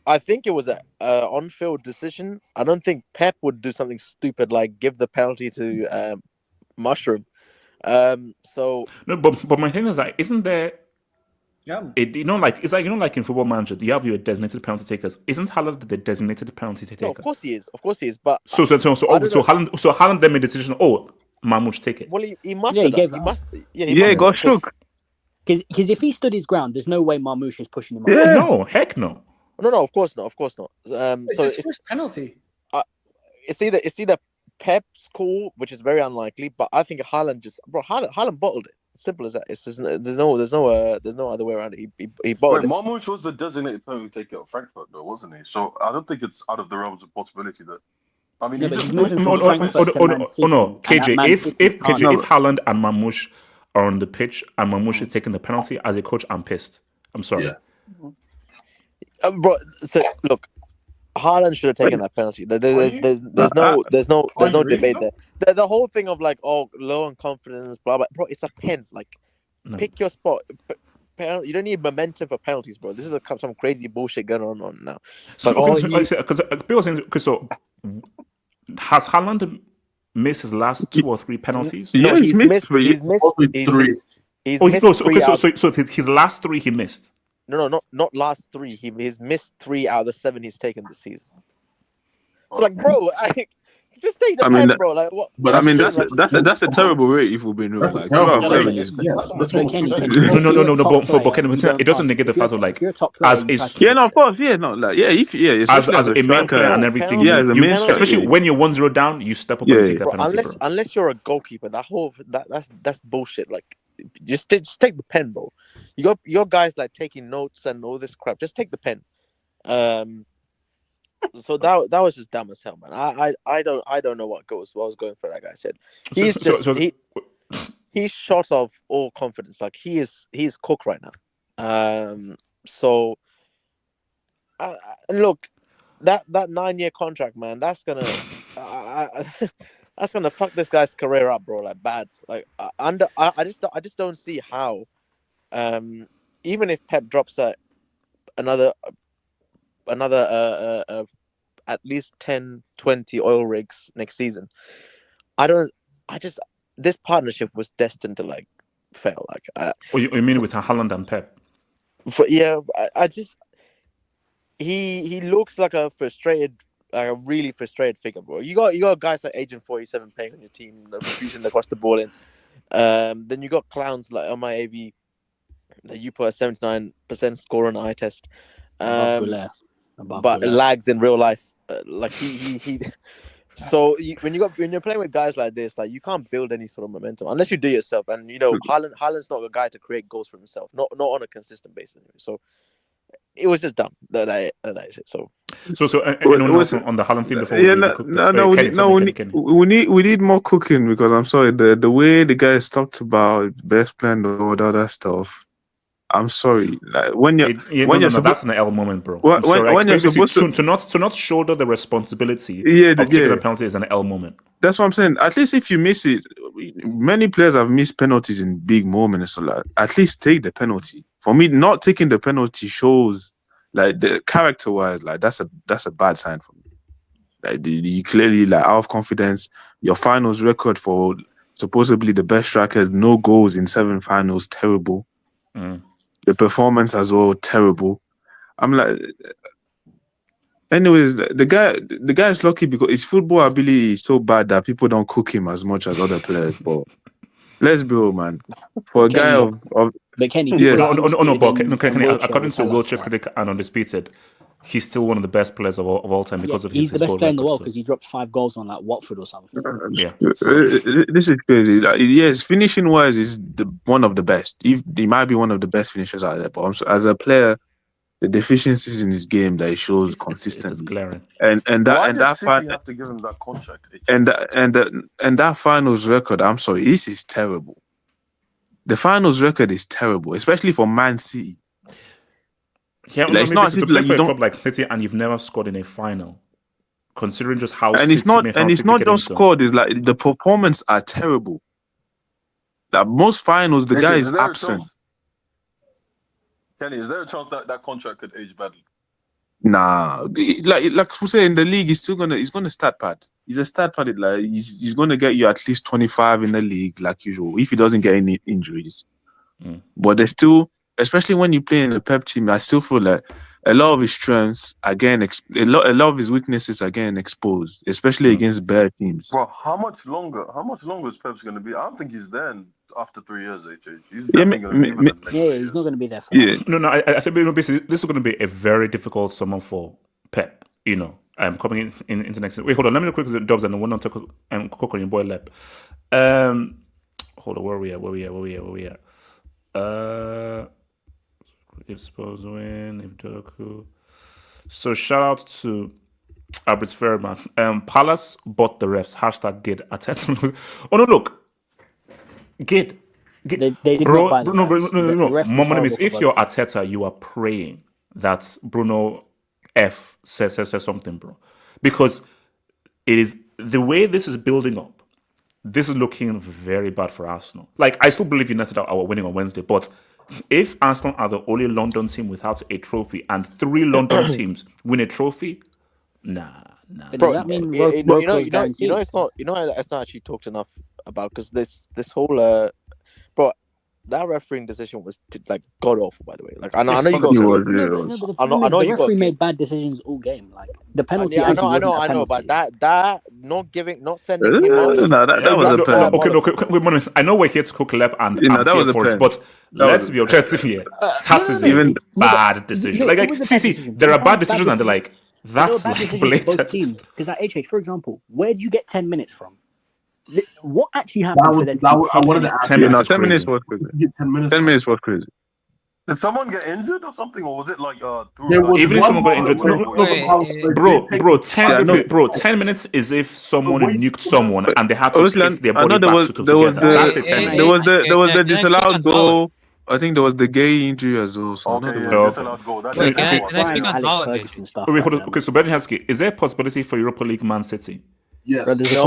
I think it was a on-field decision. I don't think Pep would do something stupid like give the penalty to Mushroom. So No, but my thing is like, isn't there? Yeah. It's like in Football Manager, you have your designated penalty takers. Isn't Haaland the designated penalty taker? no, of course he is. But So Haaland then made the decision. Oh, Marmoush take it. well, he must. Yeah, have he gave done. it He up. must. he got shook. Because if he stood his ground, there's no way Marmoush is pushing him up. Yeah. No, heck no. No, of course not. It's So his first penalty. it's either Pep's call, which is very unlikely, but I think Haaland Haaland bottled it. Simple as that. It's just there's no other way around it. He bottled Wait, it. Marmoush was the designated penalty taker at Frankfurt, though, wasn't he? So I don't think it's out of the realms of possibility that. I mean, Yeah, he but just he's moving from Frankfurt to Man City, no, and KJ. at Man If City, if it's hard. KJ, if Haaland and Marmoush are on the pitch and Marmoush is taking the penalty as a coach, I'm pissed. I'm sorry. Yeah. Bro, so, look, Haaland should have taken that penalty. There's no debate there. The whole thing of like, oh, low on confidence, blah blah. Bro, it's a pen. Like, pick your spot. You don't need momentum for penalties, bro. This is some crazy bullshit going on now. So, so has Haaland missed his last 2 or 3 penalties? No, he's missed 3. So his last 3 he missed. No, not last 3. He's missed 3 out of the 7 he's taken this season. So like, bro, just take the pen, bro. Like what? But I mean, that's a terrible rate if we've been real. Like, no. But it doesn't negate the fact of like as of course, as a main player and everything. Yeah, as a main player, especially when you're 1-0 down, you step up and take that penalty. Unless you're a goalkeeper, that's bullshit. Like, just take the pen, bro. You got your guys like taking notes and all this crap. Just take the pen. So that was just dumb as hell, man. I don't know what was going for that guy. Said he's short of all confidence. Like he's cooked right now. So look, that 9-year contract, man. That's gonna that's gonna fuck this guy's career up, bro. Like bad. Like I just don't see how. Even if Pep drops another at least 10, 20 oil rigs next season, this partnership was destined to like fail. Like, you mean with Haaland and Pep? He looks like a really frustrated figure, bro. You got guys like Agent 47 playing on your team, refusing to cross the ball in. Then you got clowns like on my AV that you put a 79% score on the eye test, but lags in real life. Like he. So when you're playing with guys like this, like you can't build any sort of momentum unless you do yourself. And you know, Haaland's not a guy to create goals for himself, not on a consistent basis. So it was just dumb that I said so. Anyone else on the Haaland thing before? We need more cooking because I'm sorry, the way the guys talked about best plan and all the other stuff. I'm sorry. Like when that's an L moment, bro. When you're supposed to not shoulder the responsibility of taking the penalty is an L moment. That's what I'm saying. At least if you miss it, many players have missed penalties in big moments. So like, at least take the penalty. For me, not taking the penalty shows like the character-wise, like that's a bad sign for me. Like you clearly like out of confidence. Your finals record for supposedly the best strikers, no goals in 7 finals, terrible. The performance as well, terrible. I'm like, anyways, the guy is lucky because his football ability is so bad that people don't cook him as much as other players. But let's be real, man. For a guy of Kenny, according to Wheelchair Critic and Undisputed, he's still one of the best players of all time because of his the best goal player in the record, world because he dropped 5 goals on like Watford or something. Yeah, this is crazy. Yes, finishing wise is one of the best. He might be one of the best finishers out there, but as a player, the deficiencies in his game that he shows consistently, it's glaring. And that City have to give him that contract. And that finals record, I'm sorry, this is terrible. The finals record is terrible, especially for Man City. Yeah, like, it's not to play for a club like City and you've never scored in a final, considering just how. And it's not just scored. It's like the performance are terrible. That most finals, the guy is absent. Kenny, is there a chance that contract could age badly? Nah, like we say in the league, he's gonna start pad. He's a start pad. Like he's gonna get you at least 25 in the league, like usual, if he doesn't get any injuries. But there's still. Especially when you play in the Pep team, I still feel like a lot of his strengths are getting a lot of his weaknesses are getting exposed, especially against bad teams. Bro, how much longer is Pep's going to be? I don't think he's there after 3 years. He's definitely going to be there. He's not going to be there for. No. I think basically this is going to be a very difficult summer for Pep. You know, coming into next season. Wait, hold on. Let me quickly the jobs and then we'll not talk and cook on your boy Lep. Hold on. Where we at? If Spurs win, if Doku. So shout out to Abris Fairman. Palace bought the refs. # Gid. Oh no, look. Gid. They did bro, not buy the refs. No. My name is if you're Arteta, you are praying that Bruno F says something, bro. Because it is the way this is building up. This is looking very bad for Arsenal. Like, I still believe United are winning on Wednesday, but if Arsenal are the only London team without a trophy and 3 London teams win a trophy, nah. But Bro, does that mean it's not. It's not actually talked enough about because this whole bro, that refereeing decision was like god awful. By the way, like I know you got. I know the referee made bad decisions all game. Like the penalty. I know, but that not sending him off. That was a penalty. Okay. I know we're here to cook lep and that I'm was here a for it, pen. but let's be objective here. That is a bad decision. There are bad decisions and they're like. That's like blatant. Because at HH, for example, where do you get 10 minutes from? What actually happened for them? I wanted to ask 10 minutes. 10 minutes was crazy. 10 minutes was crazy. Did someone get injured or something, or was it like even if someone got injured, bro, 10 minutes is if someone nuked someone and they had to place their body back together. That's a 10 minutes. There was the disallowed goal. I think there was the gay injury as well. So disallowed goal. That's okay, so Benjamin, is there a possibility for Europa League Man City? Yes. No, there's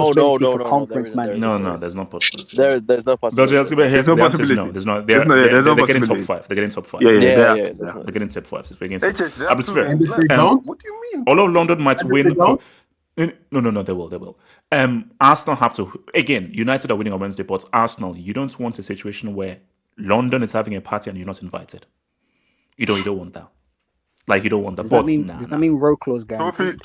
no possibility. There's no possibility. There's no possibility. No, there's not. They're getting top 5. They're getting top 5. Yeah. They're getting top 5. So What do you mean? All of London might win. No, they will. Arsenal have to. Again, United are winning on Wednesday, but Arsenal, you don't want a situation where London is having a party and you're not invited. You don't want that. Like, you don't want that. Does that mean row clause guarantee?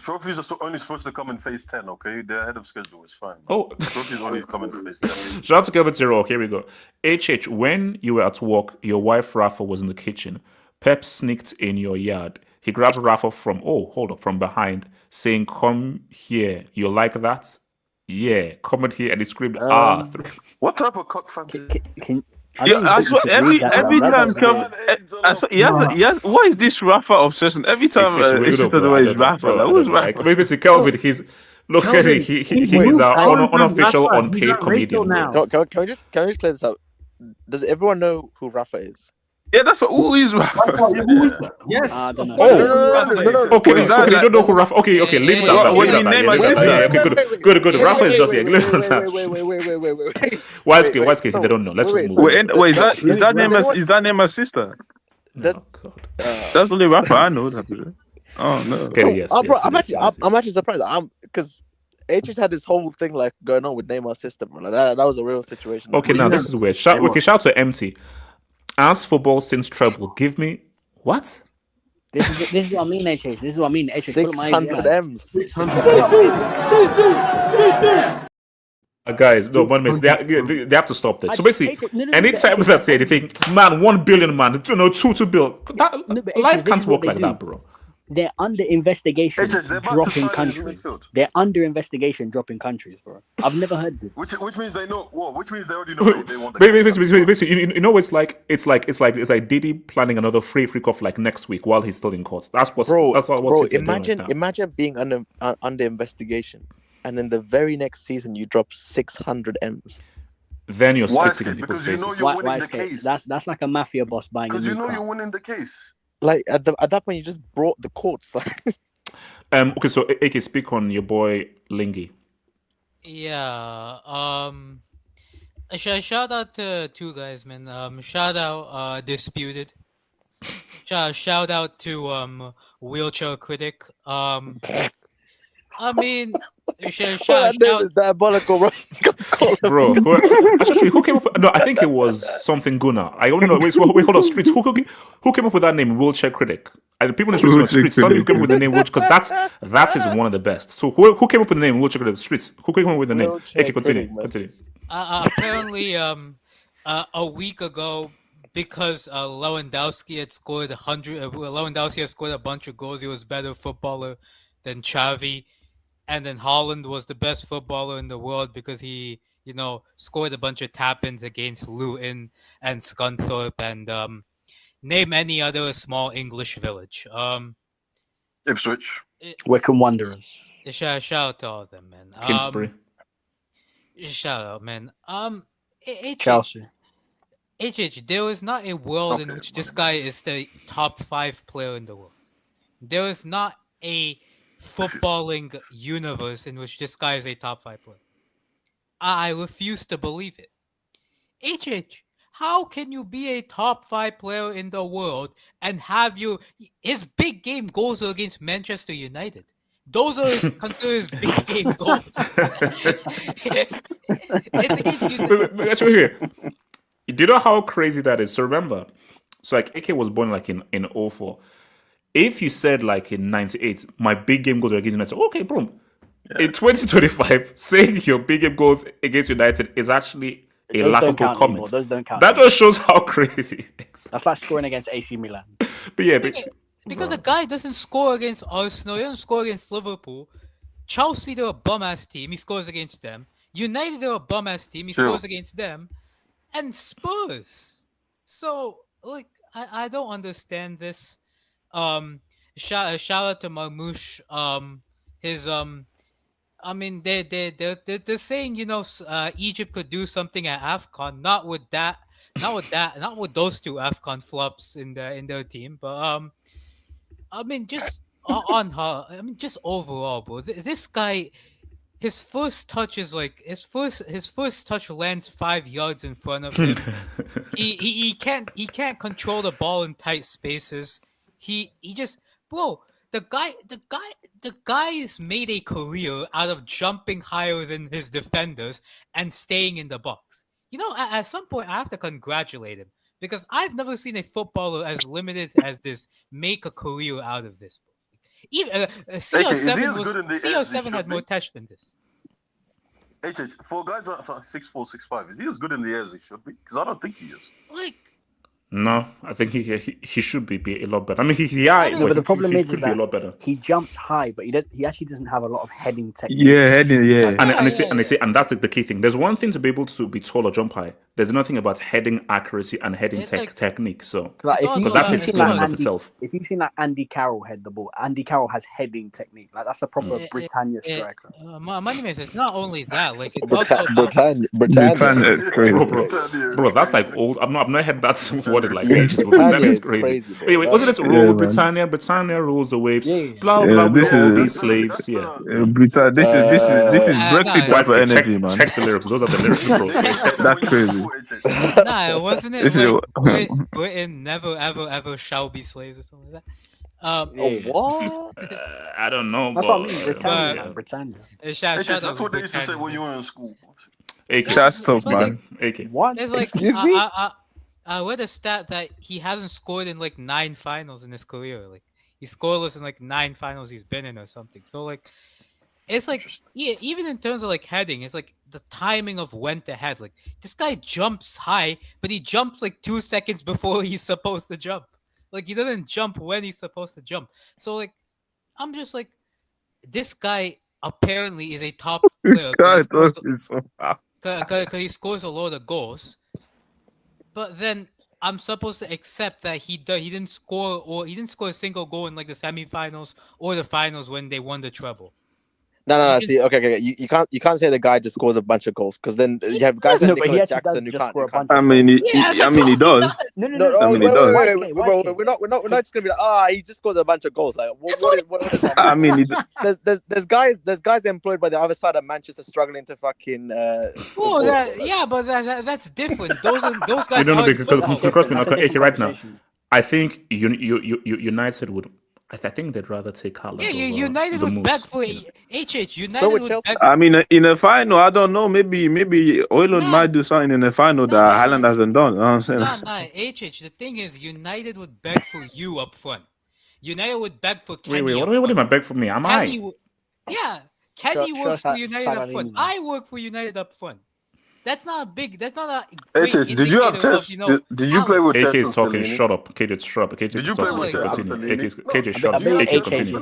Trophies are only supposed to come in phase 10, okay? They're ahead of schedule, it's fine. Trophies only come in phase 10. Shout out to Kelvin Zero. Here we go. HH, when you were at work, your wife Rafa was in the kitchen. Pep sneaked in your yard. He grabbed Rafa from behind, saying, "Come here. You like that? Yeah, come here." And he screamed, What type of cock fantasy? I swear, every time what is this Rafa obsession? Every time it's the way it's Rafa. Who's Rafa? Maybe Kelvin. He is our unofficial unpaid comedian. Can we just clear this up? Does everyone know who Rafa is? Yeah, that's who is Rafa. Yes. I don't know. Okay, so you don't know who Rafa? Okay, leave that. Good. Rafa is just here. Wait. Wise kid, they don't know. Let's just move. Wait, is that name a sister? Oh, God. That's only Rafa I know. Oh no. Okay, yes. I'm actually surprised. Because H just had this whole thing like going on with Neymar's sister, bro. Like, that was a real situation. Okay, now this is weird. Shout to MT. As football since treble, give me what? This is what I mean, HH. This is what I mean. 600 M's. 600. Guys, no, they have to stop this. So basically, anytime that say anything, man, 1 billion, man, 2 billion. Life can't work like that, bro. They're under investigation, dropping countries. They're under investigation, dropping countries, bro. I've never heard this. Which means they know. What? Which means they already know they want. You know, it's like Diddy planning another free off like next week while he's still in court. That's what. Bro, imagine being under investigation, and in the very next season you drop 600 M's. Then you're spitting in people's faces. Why is case? That's like a mafia boss buying a new car. Because you know you're winning the case. Like at that point, you just brought the courts. Okay, so AK, speak on your boy Lingy. Yeah. Shout out to 2 guys, man. Shout out Disputed. Shout out to Wheelchair Critic. I mean, shout is diabolical, bro. Actually, who came up? No, I think it was something Gunnar. I don't know. Wait, hold on. Streets. Who came up with that name? Wheelchair Critic. And people in the streets. Tell me who came up with the name Wheelchair, because that is one of the best. So who came up with the name Wheelchair Critic? Streets. Who came up with the name? Okay, continue. Apparently, a week ago, because Lewandowski had scored 100. Lewandowski had scored a bunch of goals. He was a better footballer than Xavi. And then Haaland was the best footballer in the world because he, scored a bunch of tap-ins against Luton and Scunthorpe and name any other small English village. Ipswich. Wycombe Wanderers. Shout out to all of them, man. Kingsbury. Shout out, man. Chelsea. HH, there is not a world in Okay, which this guy is the top 5 player in the world. There is not a footballing universe in which this guy is a top 5 player. I refuse to believe it. HH, how can you be a top 5 player in the world and have his big game goals are against Manchester United? Those are considered his big game goals. It's against United. But actually, here, do you know how crazy that is? So remember, so like AK was born like in 04. If you said like in 98, my big game goals are against United, okay, boom. Yeah. In 2025, saying your big game goals against United is actually a Those don't laughable count anymore. comment. Those don't count. That just shows how crazy it is. That's like scoring against AC Milan. But yeah, but, Because the guy doesn't score against Arsenal, he doesn't score against Liverpool. Chelsea, they're a bum-ass team, he scores against them. United, they're a bum-ass team, he scores against them. And Spurs. So, like, I don't understand this. Shout out to Marmouche. I mean, they're saying, Egypt could do something at AFCON. Not with those two AFCON flops in their team. But I mean, just on her. I mean, just overall, bro. This guy, his first touch is like his first touch lands 5 yards in front of him. he can't control the ball in tight spaces. He just, bro. The guy's made a career out of jumping higher than his defenders and staying in the box. At some point, I have to congratulate him because I've never seen a footballer as limited as this make a career out of this. Even CR7 had more touch than this. HH, for guys that are 6'4", 6'5", is he as good in the air as he should be? Because I don't think he is. Like, no, I think he should be a lot better. I mean, but the problem is could be a lot better. He jumps high, but he actually doesn't have a lot of heading technique. Yeah, heading, yeah. And that's the key thing. There's one thing to be able to be tall or jump high. There's nothing about heading accuracy and heading technique. So If that's a skill in itself. If you've seen like Andy Carroll head the ball, Andy Carroll has heading technique. Like that's a proper Britannia striker. It's not only that. Like it also Britannia is crazy. Bro, that's like old. I've not heard that worded like ages. But Britannia is crazy. Wait, wasn't this rule with Britannia? Britannia rules the waves. Blah blah. We all be slaves. Yeah. Britannia. This is Brexit type of energy, man. Check the lyrics. Those are the lyrics, bro. That's crazy. Nah, wasn't it like Britain never ever shall be slaves or something like that? What? I don't know. That's what I mean. Britannia. That's what they used to say when you were in school. Shut stuff, man. What? It's like, excuse me? I read a stat that he hasn't scored in like 9 finals in his career. Like he's scoreless in like 9 finals he's been in or something. So like, it's like, yeah, even in terms of like heading, it's like the timing of when to head. Like this guy jumps high, but he jumps like 2 seconds before he's supposed to jump. Like he doesn't jump when he's supposed to jump. So like, I'm just like, this guy apparently is a top player because he scores a lot of goals. But then I'm supposed to accept that he didn't score a single goal in like the semifinals or the finals when they won the treble. No. See, okay. You can't say the guy just scores a bunch of goals because then you have guys like Nicholas Jackson who can't. I mean, he does. No. I mean, he does. We're not just gonna be like, he just scores a bunch of goals. Like, what is that? I mean, there's guys employed by the other side of Manchester struggling to fucking. But that's different. Those guys. You don't know because okay, right now, I think United would. I think they'd rather take Haaland. Yeah, United would beg for HH. United would beg. I mean, in the final, I don't know. Maybe Haaland might do something in the final that Haaland hasn't done. You know what I'm saying? HH. The thing is, United would beg for you up front. United would beg for Kenny. Wait, what do you mean beg for me? Am I? Kenny works for United up front. I work for United up front. That's not a great did you have Tess? Did you play with Tess? AK is talking. Shut up. KJ, shut up. Did you play with Tess? KJ, shut up. AK, continue.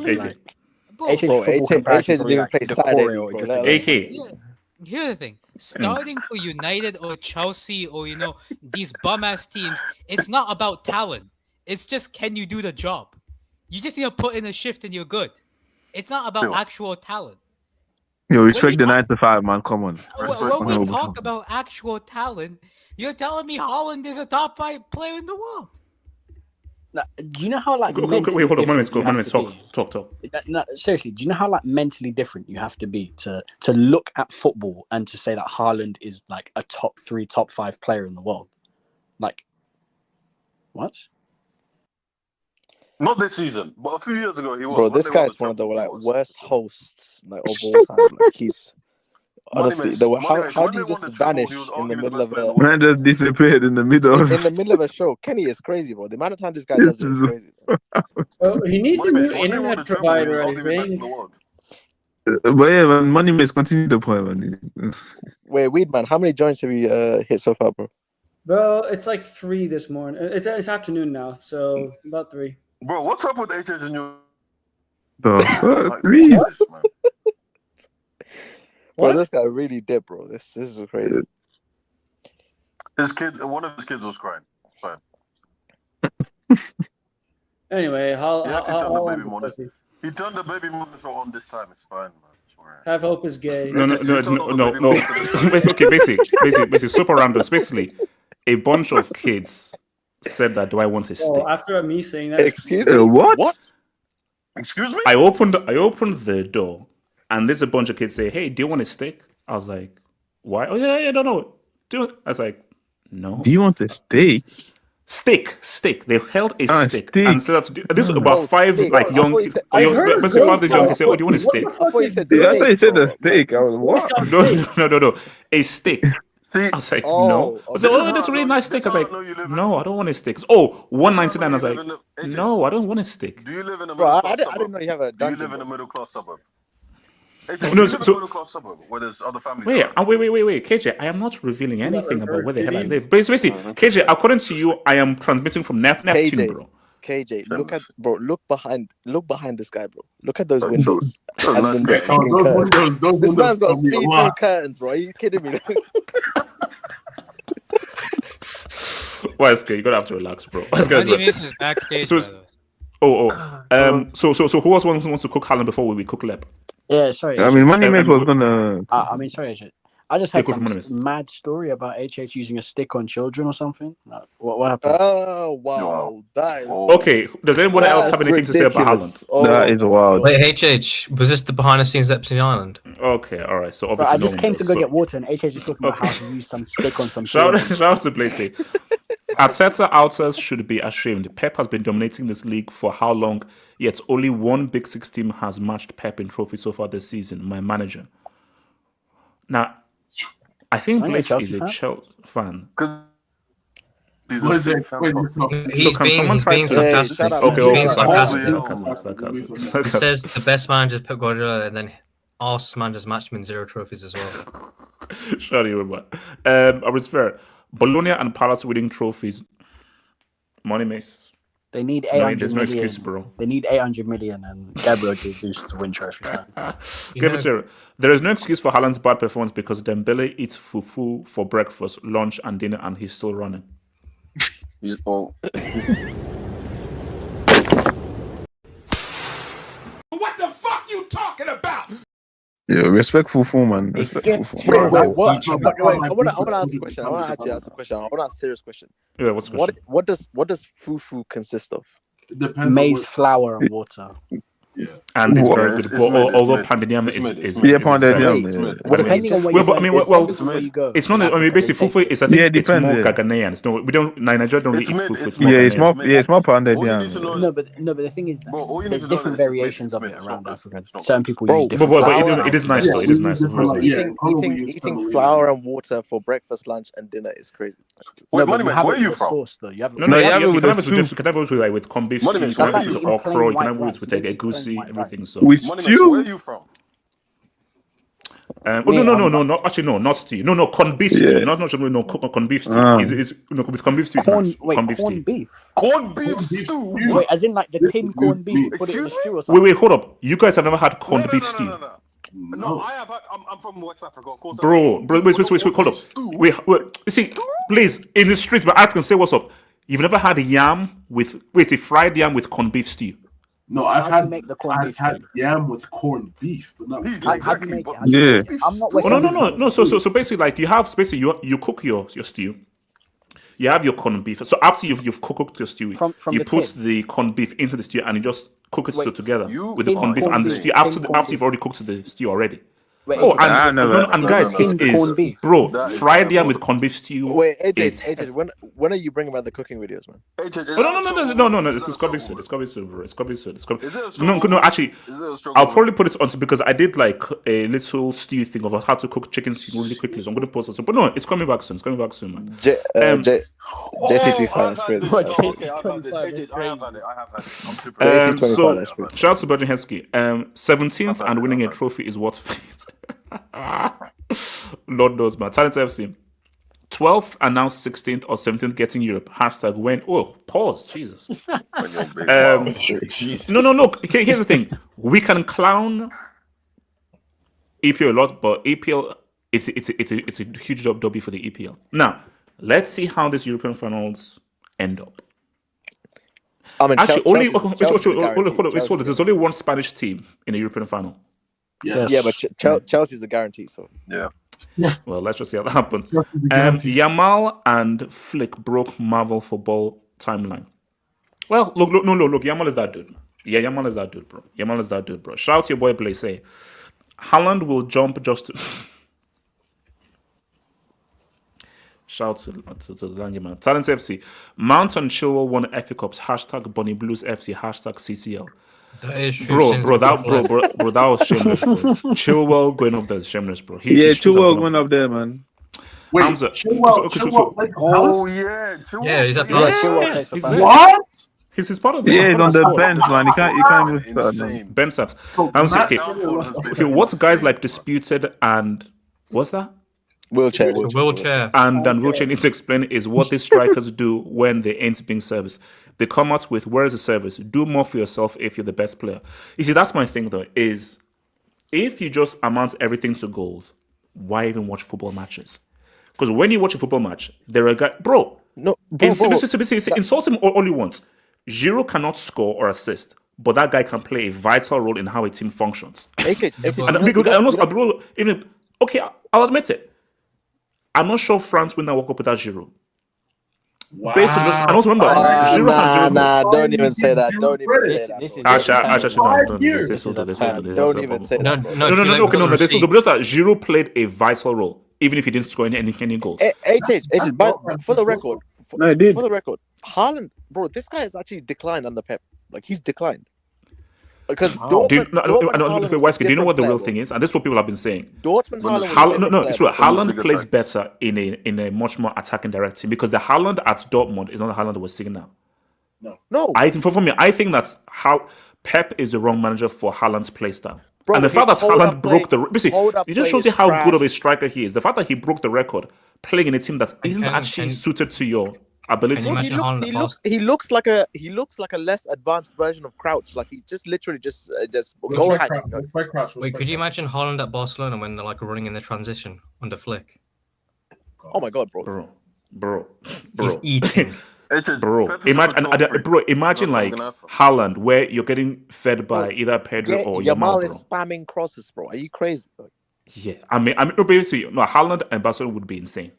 HH didn't even play Saturday. AK. Here's the thing. Starting for United or Chelsea or, these bum-ass teams, it's not about talent. It's just, can you do the job? You just need to put in a shift and you're good. It's not about actual talent. You respect the 9 to 5, man. Come on. When we talk about actual talent, you're telling me Haaland is a top 5 player in the world. Now, do you know how like Wait, mentally hold on. different you have to Talk. be? No, seriously, do you know how like mentally different you have to be to look at football and to say that Haaland is like a top 3, top 5 player in the world? Like, what? Not this season, but a few years ago he was. Bro, When this they won guy's the one of the like Champions worst hosts like of all time. Like he's honestly, how do you just vanish in the middle of a Man just disappeared in the middle of in the middle of a show? Kenny is crazy, bro. The amount of time this guy does it is crazy. Well, he needs a new Moneymates, when they won the internet treble, he was provider, I arguably best in think. the world. But yeah, man, money makes continue the point, man. Wait, weed man, how many joints have you hit so far, bro? Bro, it's like 3 this morning. It's afternoon now, so about 3. Bro, what's up with HH and you? The Like, three. what is this, man? Bro, this guy really did, bro. This is crazy. His kids, one of his kids was crying. Fine. Anyway, He turned the baby monitor on this time. It's fine, man. It's all right. Have hope is gay. No. Wait, okay, basically, super random. Basically, a bunch of kids said that, do I want a stick? Oh, after me saying that, Excuse me? What? Excuse me? I opened the door, and there's a bunch of kids say, hey, do you want a stick? I was like, why? Oh, yeah, no. Do it. I was like, no. Do you want a steak? Stick. They held a stick stick. and said that this was about 5 stick. like young, I heard basically 5 days young. They goat. said, oh, do you want a stick? I thought you said Yeah, I thought you said bro. a steak. I was what? No, a stick. I was like, no. I said, oh, that's a really nice stick. I was like, no, I don't want a stick. Oh, $1.99. I was like, no, I don't want a stick. Do you live in a Bro, middle class I didn't know you have a Do you dungeon. live in a middle class suburb? No, do you live in so- a middle class suburb where there's other families? Wait, around? wait, KJ, I am not revealing anything about where the hell I live. But basically, KJ, according to you, I am transmitting from Neptune, KJ. bro. KJ, look behind this guy, bro. Look at those windows. And then nice. this man's got see-through curtains, bro. Are you kidding me? Why is you gotta have to relax, bro. Andy Mason's backstage. So- by the way. So who else wants to cook Haaland before we cook Lep? Yeah, sorry. I mean, Moneymaker was gonna. Sorry, AJ. I just heard Yeah, some Anonymous. mad story about HH using a stick on children or something. What happened? Oh wow, that is Okay, does anyone else have anything to say about Haaland? Oh, That is wild. Wait, HH, was this the behind the scenes Epstein Island? Okay, all right. So Bro, obviously, I just no came one to does, go so- get water, and HH is talking about how to use some stick on some Shout children. out to Blazy. Arteta outsiders should be ashamed. Pep has been dominating this league for how long? Yet only one Big Six team has matched Pep in trophies so far this season. My manager. Now, I think Are you a Blaze Chelsea is a fan? Chelsea fan. He's What is a it? big fan Wait, of- you're talking- He's can being someone try to- sarcastic. Shut up, Okay, man. He's being okay. sarcastic. He Sarcasm. says the best manager's Pep Guardiola, and then Arsenal managers matched him in 0 trophies as well. Shut you, remember. I was fair. Bologna and Palace winning trophies. Money mace. They need No, 800 there's no million. excuse, bro. They need 800 million and Gabriel Jesus to win trophies. Man. Give it to There is no excuse for Haaland's bad performance because Dembele eats fufu for breakfast, lunch, and dinner, and he's still running. Oh, What the fuck you talking about? Yeah, respectful form, man. Respectful form. Wait, what? That's not- Wait, I want to ask a question. I want to actually ask a question. I want to ask a serious question. Yeah, what's the question? What does fufu consist of? It depends. Maize flour and water. And it's What? very good. It's But mid, it's although mid. Pandemium It's is mid, it's Yeah, mid. pounded very- yam. It's Yeah. mid. Depending on where Well, you but go, I mean, it's well, different where you go. It's not. I mean, basically, fufu is. I Yeah, think it it's depends, more yeah. Ghanaian. No, we don't. Nigeria don't really It's eat mid, fufu. it's It's more Yeah, it's more. Ghanaian. Yeah, it's more pounded All you yam. need to know No, but the thing is, Bro, all you need there's to know different is it's variations mid, of it's it mid, around it's not Africa. good, it's not Certain good. people Bro, use But, different but flour. it is nice though. It is nice. It is nice. Eating flour and water for breakfast, lunch, and dinner is crazy. Wait, No, but Money you Man, have where it are you with from? sauce though. You have it No, with no, you yeah, have it you with can the have it soup. with you can have it with like with corned beef stew. Money You Man, can where have are it you with from? okra. You can have it White with rice. like a goosey, White everything. rice. So. With Money Man, so where are stew. you from? No, actually, not stew. No, corned beef stew. Yeah. Not corned beef stew. Ah. It's with corned beef stew. It's corn. nice. Wait, Corned beef corned stew. beef. Corned beef stew. Wait, as in like the tin corned beef, you put it in the Excuse stew or something. Wait, hold up. You guys have never had corned No, beef no, stew, no, no, no. No, I have had. I'm from West Africa. Of course, I bro. have. Wait, hold up. Stew. Wait. See, please, in the streets, but Africans say what's up. You've never had a yam with a fried yam with corned beef stew. No, I've How do you make the corned I've beef had then? yam with corned beef, but not. How do you make it? How do Yeah. you make it? I'm not West Oh, no. Indian. So basically, like you cook your stew. You have your corned beef. So after you've cooked your stew, From you the put tin? the corned beef into the stew and you just cook it Wait, together you- with the corned beef corned and the beef. stew Tin after corned you've already cooked the stew already. Wait, Oh, AJ, and No, guys, no, it no. is Corned beef. bro. That is Fried yam with diabolical. corned beef stew. Wait, is AJ, when are you bringing back the cooking videos, man? AJ, is Oh, that a struggle? no. Is This that is a coming struggle? soon. It's coming soon, bro. It's coming soon. Is it a No, struggle? actually, Is it a struggle? I'll probably put it on because I did like a little stew thing of how to cook chicken stew really quickly. So I'm going to post it. But no, it's coming back soon. It's coming back soon, man. JC25, I've that's had crazy. this. What, Oh, okay, I've had this. JC25 AJ, is I have crazy. had it. I'm super. JC25, So that's crazy. shout out to Bergen Heskey. 17th I've had and it, winning I've a had it. trophy is what? Lord knows, man. Talent FC. 12th and now 16th or 17th getting Europe. Hashtag when. Oh, pause. Jesus. When you're big. Um, Wow. Jesus. No. Here's the thing. We can clown EPL a lot, but EPL it's a huge W for the EPL. Now, let's see how these European finals end up. I mean, Actually, Chelsea's the guarantee. hold on. There's only one Spanish team in the European final. Yes. Yeah, but Chelsea's the guarantee. So Yeah. Well, let's just see how that happens. Yamal and Flick broke Marvel football timeline. Well, look. Yamal is that dude. Yeah, Yamal is that dude, bro. Yamal is that dude, bro. Shout out to your boy Blaise. Haaland will jump just to. Shout to the Lange man. Talent FC. Mount and Chilwell won FA Cups. Hashtag Bonnie Blues FC. Hashtag CCL. That is true. Bro, that was shameless, bro. Chilwell going up there is shameless, bro. Chilwell going up there, man. Wait, Hamza, Chilwell played for Palace? Oh yeah. Yeah, he's at Yeah, Palace. he's Yeah, there. What? He's part of the. Yeah, he's he's part on of the squad. bench, man. You can't even start, man. Insane. Ben Sats. Bro, Hamza, Matt okay. Chilwell has been Okay, what's guys like Disputed and what's that? wheelchair. Wheelchair. And wheelchair needs to explain is what these strikers do when they ain't being serviced. They come out with, where is the service? Do more for yourself if you're the best player. You see, that's my thing though, is if you just amount everything to goals, why even watch football matches? Because when you watch a football match, there are guys, insult him all you want. Giroud cannot score or assist, but that guy can play a vital role in how a team functions. I'll admit it. I'm not sure France will now walk up without Giroud. Wow. Based on this, and also remember, Giroud had 0 goals. Don't even say that. Don't even say that. This is Don't even say that. No. This is that Giroud played a vital role, even if he didn't score any goals. But for the record, No, I did. for the record, Haaland, bro, this guy has actually declined under Pep. Like he's declined. Because Do you know what the real thing is? And this is what people have been saying. Haaland plays better in a much more attacking direct team because the Haaland at Dortmund is not the Haaland that we're seeing now. No. I think for me, I think that's how Pep is the wrong manager for Haaland's play style. Bro, and the fact that Haaland broke it just shows you how trash. good of a striker he is. The fact that he broke the record playing in a team that isn't actually suited to your ability. Can you imagine He looks like a less advanced version of Crouch. Like he's just literally just goal hacking. Wait, could you imagine Haaland at Barcelona when they're like running in the transition under Flick? Oh my god, bro. Bro. He's eating. Imagine like Haaland, where you're getting fed by either Pedro or Yamal Yamal, is spamming crosses, bro. Are you crazy? Yeah, basically, Haaland and Barcelona would be insane.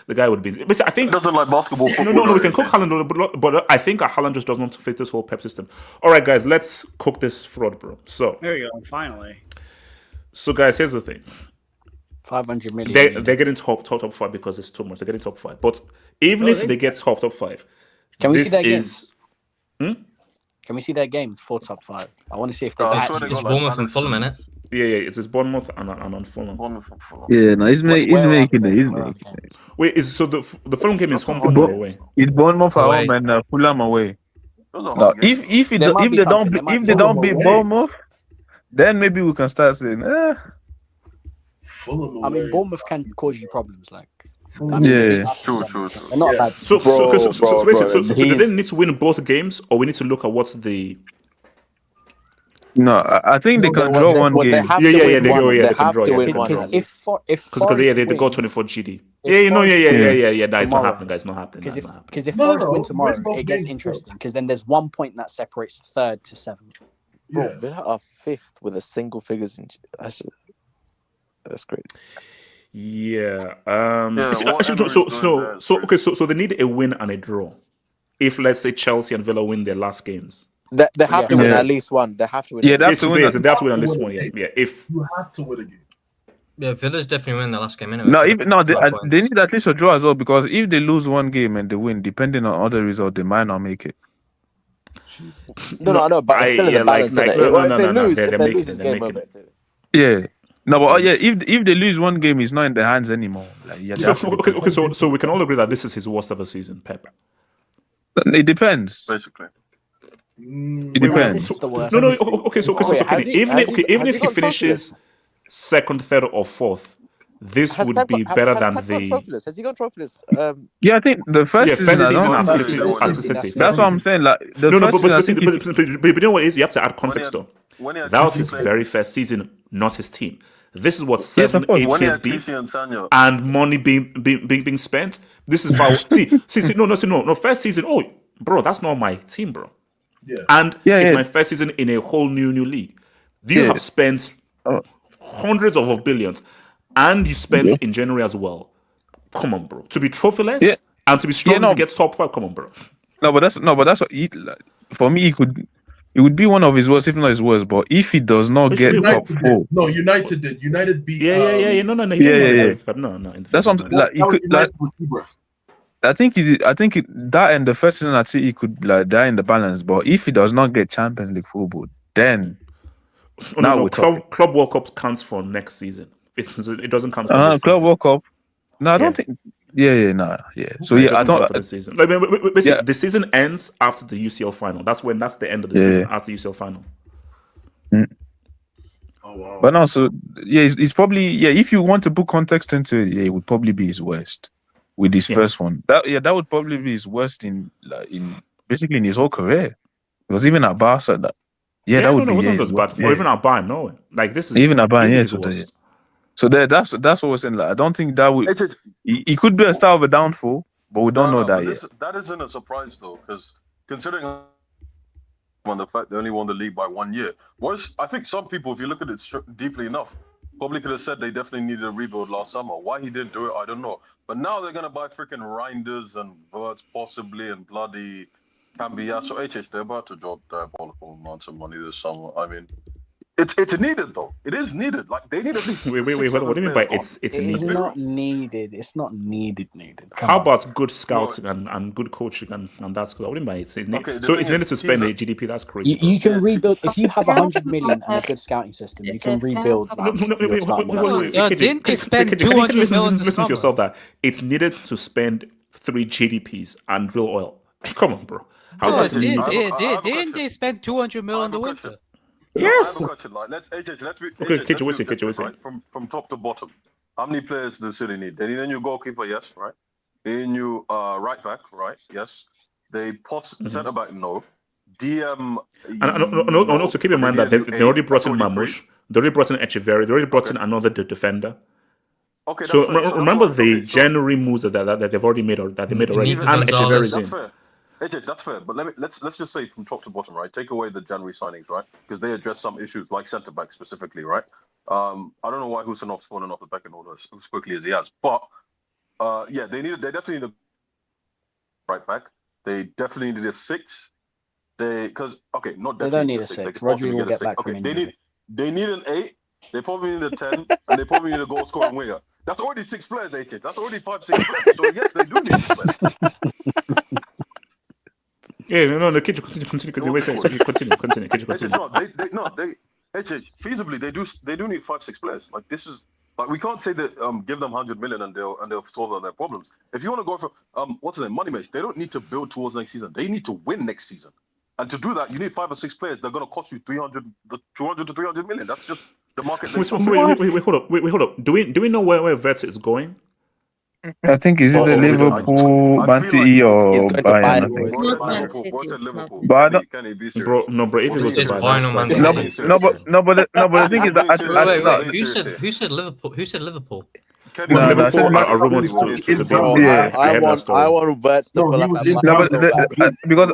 The guy would be. But I think He doesn't like basketball. No. We can cook Haaland, but I think Haaland just doesn't fit this whole Pep system. All right, guys, let's cook this fraud, bro. So There you go. Finally. So, guys, here's the thing. 500 million. They're getting top 5 because it's too much. They're getting top 5. But even if they get top 5, Can we this see that is. Can we see their games for top 5? I want to see if there's actually. It's Bournemouth and Fulham, innit? Yeah, it's Bournemouth and on Fulham. Yeah, no, he's making it. Wait, so the Fulham game is home or away? It's Bournemouth at home and Fulham away. No, if they don't beat Bournemouth, then maybe we can start saying, I mean, Bournemouth can cause you problems, like. Yeah, true. They're not bad. So they didn't need to win both games, or we need to look at what the. No, I think they can draw one They game. have Yeah, to yeah, win yeah, they one. go, yeah, They they can have draw, to yeah, win they can one. draw. at least. If Because they Forest got win, 24 GD. if Yeah, no, Forest yeah, win no, it's not tomorrow, happening, guys. It's not happening. because It's not happening. if No, Forest no, win win tomorrow, both it gets games, interesting because then there's 1 point that separates third to seventh. Bro, Yeah. Villa are fifth with a single figures in. That's great. Yeah. Yeah, actually, what actually, Emery's doing there is okay, so they need a win and a draw. If let's say Chelsea and Villa win their last games, They have to win Yeah. at least one. They have to win. Yeah, at they least have to win. they have to win at least one. Yeah, yeah. If You have to win a game. Yeah, Villa's definitely winning the last game anyway. No, so even no, they're 9 they points. need at least a draw as well because if they lose one game and they win, depending on other results, they might not make it. No, I know, but it's still in the balance. like innit? no, If they lose, they're if they making lose it, this they're game making over. it. Yeah. No, but yeah, if they lose one game, it's not in their hands anymore. Like, yeah, they So have to be okay, so we can all agree that this is his worst ever season, Pep. It depends. basically. It depends. This is the worst. No, okay, so Wait, has he- even has if he- even has if he he got finishes second, third, or fourth, this Has would Pep be got- better has than Pep got the Trophyless? Has he got Trophyless? Yeah, I think the first yeah season. first I season don't as think- a City. That's As a City. That's what I'm saying. Like the No, first but season, I think you know what it is? You have to add context When though. When he had That was Clichy his playing- very first season, not his team. This is what Yes, 7, of course. 8 when he years had deep, Clichy and Sanyo. and money being spent. This is how no. First season. Oh, bro, that's not my team, bro. Yeah. And Yeah, it's yeah. my first season in a whole new league. You Yeah. have spent Oh. hundreds of billions, and you spent Yeah. in January as well. Come on, bro. To be trophyless Yeah. and to be strong no. to get top 5. Come on, bro. No, but that's what he, like, for me. It would be one of his worst, if not his worst. But if he does not Wait, get wait, top United 4, did. No, United did. United beat. Yeah. No. He Yeah, didn't yeah, win the No. In the that's what I'm first like. He That was could, like United with Ibra. I think that and the first season at City could like die in the balance. But if he does not get Champions League football, then Oh, now no. we're talking. Club World Cup counts for next season. It doesn't count for this Club season. World Cup. No, I don't Yeah. think. Yeah, nah, yeah. So It yeah, I doesn't count don't. for this season. Like, basically, Yeah. the season ends after the UCL final. That's the end of the Yeah. season after UCL final. Oh wow. But no, so yeah, it's probably if you want to put context into it, it would probably be his worst with his Yeah. first one. That would probably be his worst in basically in his whole career. Because even at Barca, that would no, be it wasn't his as bad. worst. Or even at Bayern, no. Like this is Even at Bayern, this yeah. is So, worst. so that's what we're saying. Like, I don't think that would. It's- He could be a start of a downfall, but we don't know that but yet. that isn't a surprise though, because considering the fact they only won the league by 1 year, I think some people, if you look at it deeply enough, probably could have said they definitely needed a rebuild last summer. Why he didn't do it, I don't know. But now they're gonna buy freaking Reinders and Verts possibly and bloody Cambia. So they're about to drop diabolical amounts of money this summer. I mean, it's needed though. It is needed. Like they need at least. Wait. What do you mean by it's It's needed? not needed. It's not needed. Come How on. about good scouting and good coaching and that's good? I wouldn't mind it's needed. Okay, the So thing it's needed is, to spend he's a GDP. That's crazy. You can rebuild if you have 100 million and a good scouting system. You can rebuild. No, your starting eleven. Didn't they spend Can you 200 million listen this to summer? yourself that it's needed to spend 3 GDPs and real oil. Come on, bro. How Bro, is that needed? didn't they spend 200 million in the winter? Yes. I have a question. Like, let's be Okay, AJ, Kitchen, let's be Kitchen, objective, right? From top to bottom. How many players do City need? They need a new goalkeeper, yes, right? They need a new right back, right? Yes. They centre back, no. DM. And also keep in mind that they already brought in Mamush, they already brought in Echeverri, they already brought in another defender. Okay, that's So fair. So remember that's why- the January moves that they've already made or that they made already, Even and Gonzalez. Echeverri's That's in. fair. AJ, that's fair. But let's just say from top to bottom, right? Take away the January signings, right? Because they address some issues like centre back specifically, right? I don't know why Husanov's fallen off the back in order as quickly as he has, but they definitely need a right back. They definitely need a 6. Not They definitely don't need a a 6. They could 6. Rodri possibly will get a get 6. back from Okay, injury. they need an 8. They probably need a 10, and they probably need a goal scoring winger. That's already 6 players, AJ. That's already 5-6 players. So yes, they do need 6 players. Yeah, no, continue. Wait, continue. Feasibly they do need 5-6 players. Like this is like we can't say that give them 100 million and they'll solve all their problems. If you want to go for what's his name, money match, they don't need to build towards next season. They need to win next season. And to do that, you need 5 or 6 players. They're going to cost you 200 to 300 million. That's just the market. Wait, hold up. Do we know where Vets is going? I think is it the Liverpool, Man feel City, like or He's going to Bayern? Bayern, I bro. think. He's Not going to Man Bayern. City. Go to It's not. Liverpool. But I don't- Can he be serious? Bro, no, bro. If it goes to It's Bayern, Bayern or Man that's City. but the thing is that Who said Liverpool? Who said Liverpool? Well, No, I said Liverpool Man- are rumored to be Bro, Yeah. I want Verts to No, pull he up was at in- Bayern. No, but so bad. because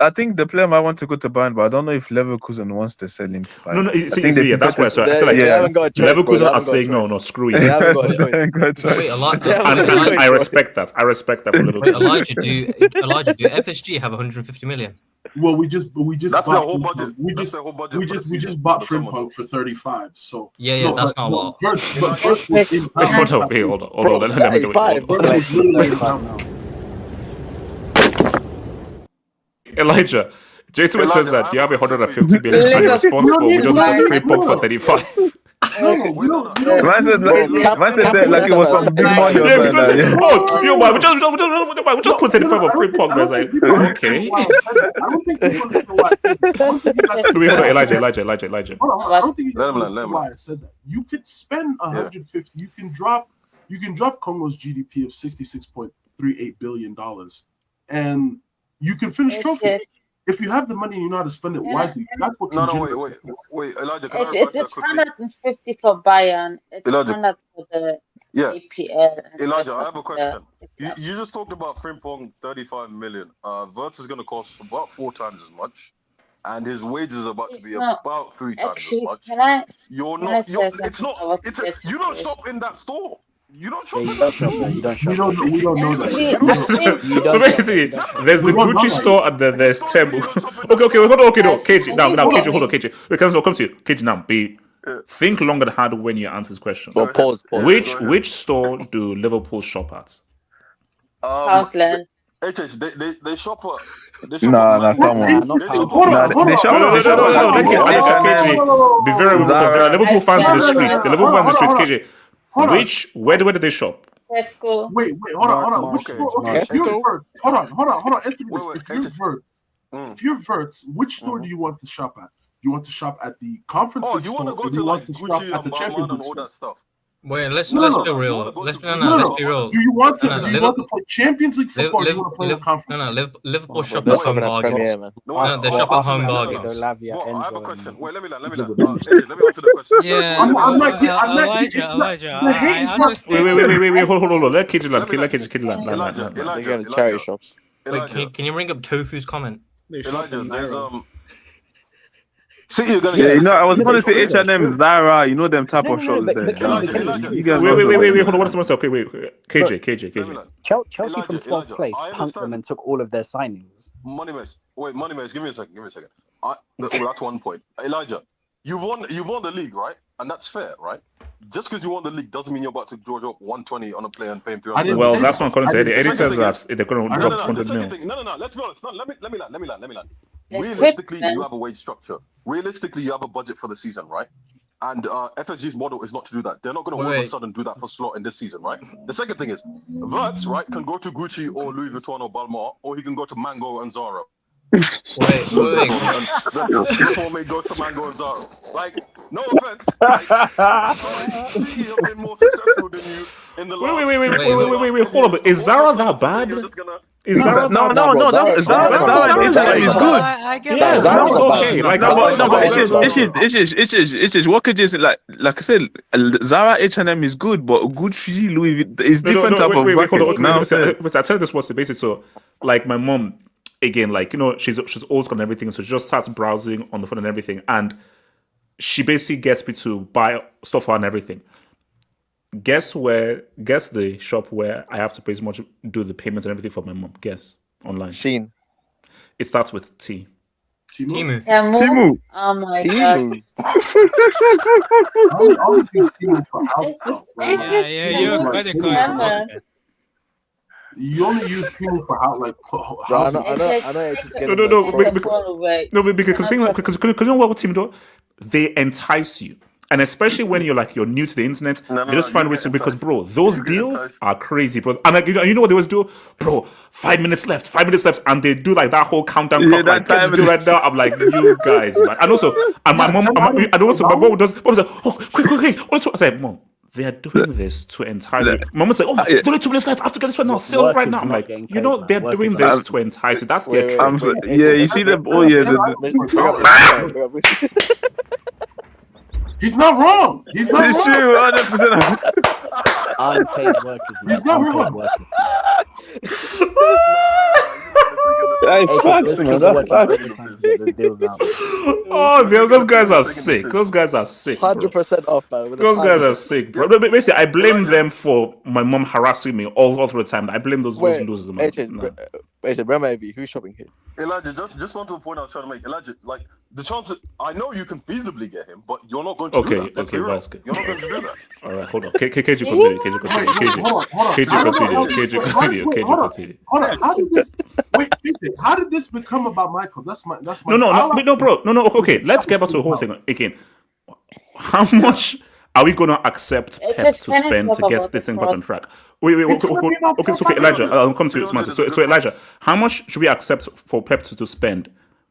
I think the player might want to go to Bayern, but I don't know if Leverkusen wants to sell him to Bayern. No, no. I think See, they yeah, that's why. So I They, said like they haven't got a choice, bro. They Leverkusen are haven't got a saying no, choice. no, screw They you. haven't got a choice. Wait, Yeah, And but- I respect that. I respect that for Wait, Liverpool. Elijah, do FSG have 150 million? Well, we just That's their bought whole Frimpong. budget. We That's just their whole budget we for the just we season, just bought for the summer. Frimpong for 35. So Yeah, that's not a lot. Verts Elijah, was in Wait, pounds. hold on, wait, hold on, hold Bro, on. Let me get 35. hold on. Verts was literally in 35 pounds. now. Elijah. Jason says that you have 150 million and you're Liverpool. responsible. We just bought Liverpool. Frimpong for 35. Man said that like it was some big money or Yeah, something. because Like, yeah. oh, yo, man, we just put 35 on Frimpong. I was like, okay. I don't think people understand why I said that. I don't think you guys- Wait, hold on, Elijah. Hold on, I don't think you Let him understand learn. why I said that. You could spend 150. You can drop Congo's GDP of $66.38 billion, and you can finish It's trophies. it. If you have the money and you know how to spend it wisely, that's what can No, generate. wait, Elijah, can I It's request that it's quickly? 150 for Bayern. It's Elijah. 100 for the Yeah, APL. and the Elijah, rest I have a of question. the- You just talked about Frimpong 35 million. Verts is going to cost about 4 times as much, and his wages is about to It's be not- about 3 times Actually, as much. can I? You're can I not. say You're, something it's not. about It's this you don't situation? shop in that store. You don't shop Yeah, you in don't that shop store. there. You don't shop. We don't know that. Actually, I think You So don't shop basically, there. there's the We don't know Gucci that. store and then there's Temu. Okay, hold on, okay, no, KG, now, KG, hold on, KG. Wait, come to you, KG, now, think long and hard when you answer this question. Well, pause. Which store do Liverpool shop at? Southland. HH, they shop at. They shop Nah, at nah, Mango. come on. Nah, not They Southland. shop Hold at on, Mango. hold They on. shop- No, they shop let at KG be very real because there are Liverpool fans in the Zara. streets. The Liverpool fans in the streets, KG. Hold on. Where did they shop? Tesco. Wait, hold on. Which Okay. store? Okay, Okay. if you're Verts, hold on. Answer me this. Wait, If you're HH. Verts, if you're Verts, which store do you want to shop at? Do you want to shop at the conference Oh, league you store, want to go or do to you like want to shop Gucci at the and Champions Balmain and League all store? that stuff? Wait, let's No, be no. real. You wanna go Let's to- no, no, no, no, let's no. be real. Do you want to? No, no, do you want to play Champions League football? Or do you want to play in the conference? Liverpool shop They're at home shopping at Premier, bargains. man. No, they shop at home Arsenal, bargains. Lavia, But I have a Enzo, question. and Wait, let me learn. Zubin. AJ, let me answer the question. Yeah, I'm like, Elijah, the hate I is not- understand. Wait, hold on. Let KG land. Elijah, They're going to cherry shops. Wait, can you bring up Tofu's comment? Elijah, there's City are gonna Yeah, get. you know, I was going to say It's true. H&M, Zara, you know them type No, of shops but there. Elijah, You guys Wait, know them. hold on. What's okay? Wait, KJ. Let me learn. Chelsea from 12th Elijah, place I punked understand. them and took all of their signings. Money Mace, give me a second. That's one point. Elijah, you've won the league, right? And that's fair, right? Just because you won the league doesn't mean you're about to George up 120 on a player and pay him 300. Well, that's not according to Eddie. Eddie The says second that they're going to drop 200 the mil. second thing. No. Let's be honest. No, let me land. Equipment. Realistically, you have a wage structure. Realistically, you have a budget for the season, right? And FSG's model is not to do that. They're not going to all of a sudden do that for Slot in this season, right? The second thing is, Verts, right, can go to Gucci or Louis Vuitton or Balmain, or he can go to Mango and Zara. Wait. Before may go to Mango and Zara. Like, no offense. Like, sorry, City have been more successful than you in the last. Wait, hold on. But is Zara that bad? Is Zara No, that bad? Zara is good. I get Yeah, that. Zara's okay. Like, It's just what could just like I said, Zara H&M is good, but Gucci Louis is different type of wait, hold on. bracket. Now I'm saying- But I tell you this what's the basis. So, like my mom, again, like she's old school and everything, so she just starts browsing on the phone and everything, and she basically gets me to buy stuff and everything. Guess the shop where I have to pretty much do the payments and everything for my mom. Guess online. Sheen. It starts with T. Timu. Timu. Oh my god. Timu. I'll use Timu for house stuff, bro. Yeah, you're a credit card spot. You only use Timu for house, like Bro, I house. know it's just getting No, because you know what team do? They entice you. And especially when you're new to the internet, they just find ways to, because bro, those deals are crazy, bro. And like, you know what they always do? Bro, 5 minutes left, and they do like that whole countdown clock, like get this deal right now. I'm like, you guys, man. And also, and my mom, my mom does, mom was like, oh, quick. I said, Mom, they are doing this to entice you. Mama said, there's only 2 minutes left. I have to get this one now. Sell Work right is now. I'm not like, getting you paid, know, man. they're Work doing is this not- to entice you. That's their Wait, trick. You see them. Oh yeah, He's not wrong. He's not it's wrong. true. 100%. Unpaid workers, man. He's not Unpaid wrong. workers. Hey, Hey, facts, those man. kids are That's working facts. overtime to get those deals out. Oh, man, those guys are sick. Those guys are sick, bro. 100% off, man. with the Those guys time. are sick, bro. But basically, I blame them for my mom harassing me all through the time. I blame those Wait, losers, man. AJ, Rema, who's shopping here? Elijah, just on to the point I was trying to make. Elijah, like the chances, I know you can feasibly get him, but you're not going to do that. Let's be real. basket. You're not going to do that. All right, hold on. KJ continue. KJ continue. Hold on. How did this? Wait, how did this become about my club? That's my. No, bro. No. Okay, let's get back to the whole thing again. How much are we gonna accept Pep to spend to get this thing back on track? Wait. Okay, Elijah. I'll come to you, Samantha. So Elijah, how much should we accept for Pep to spend?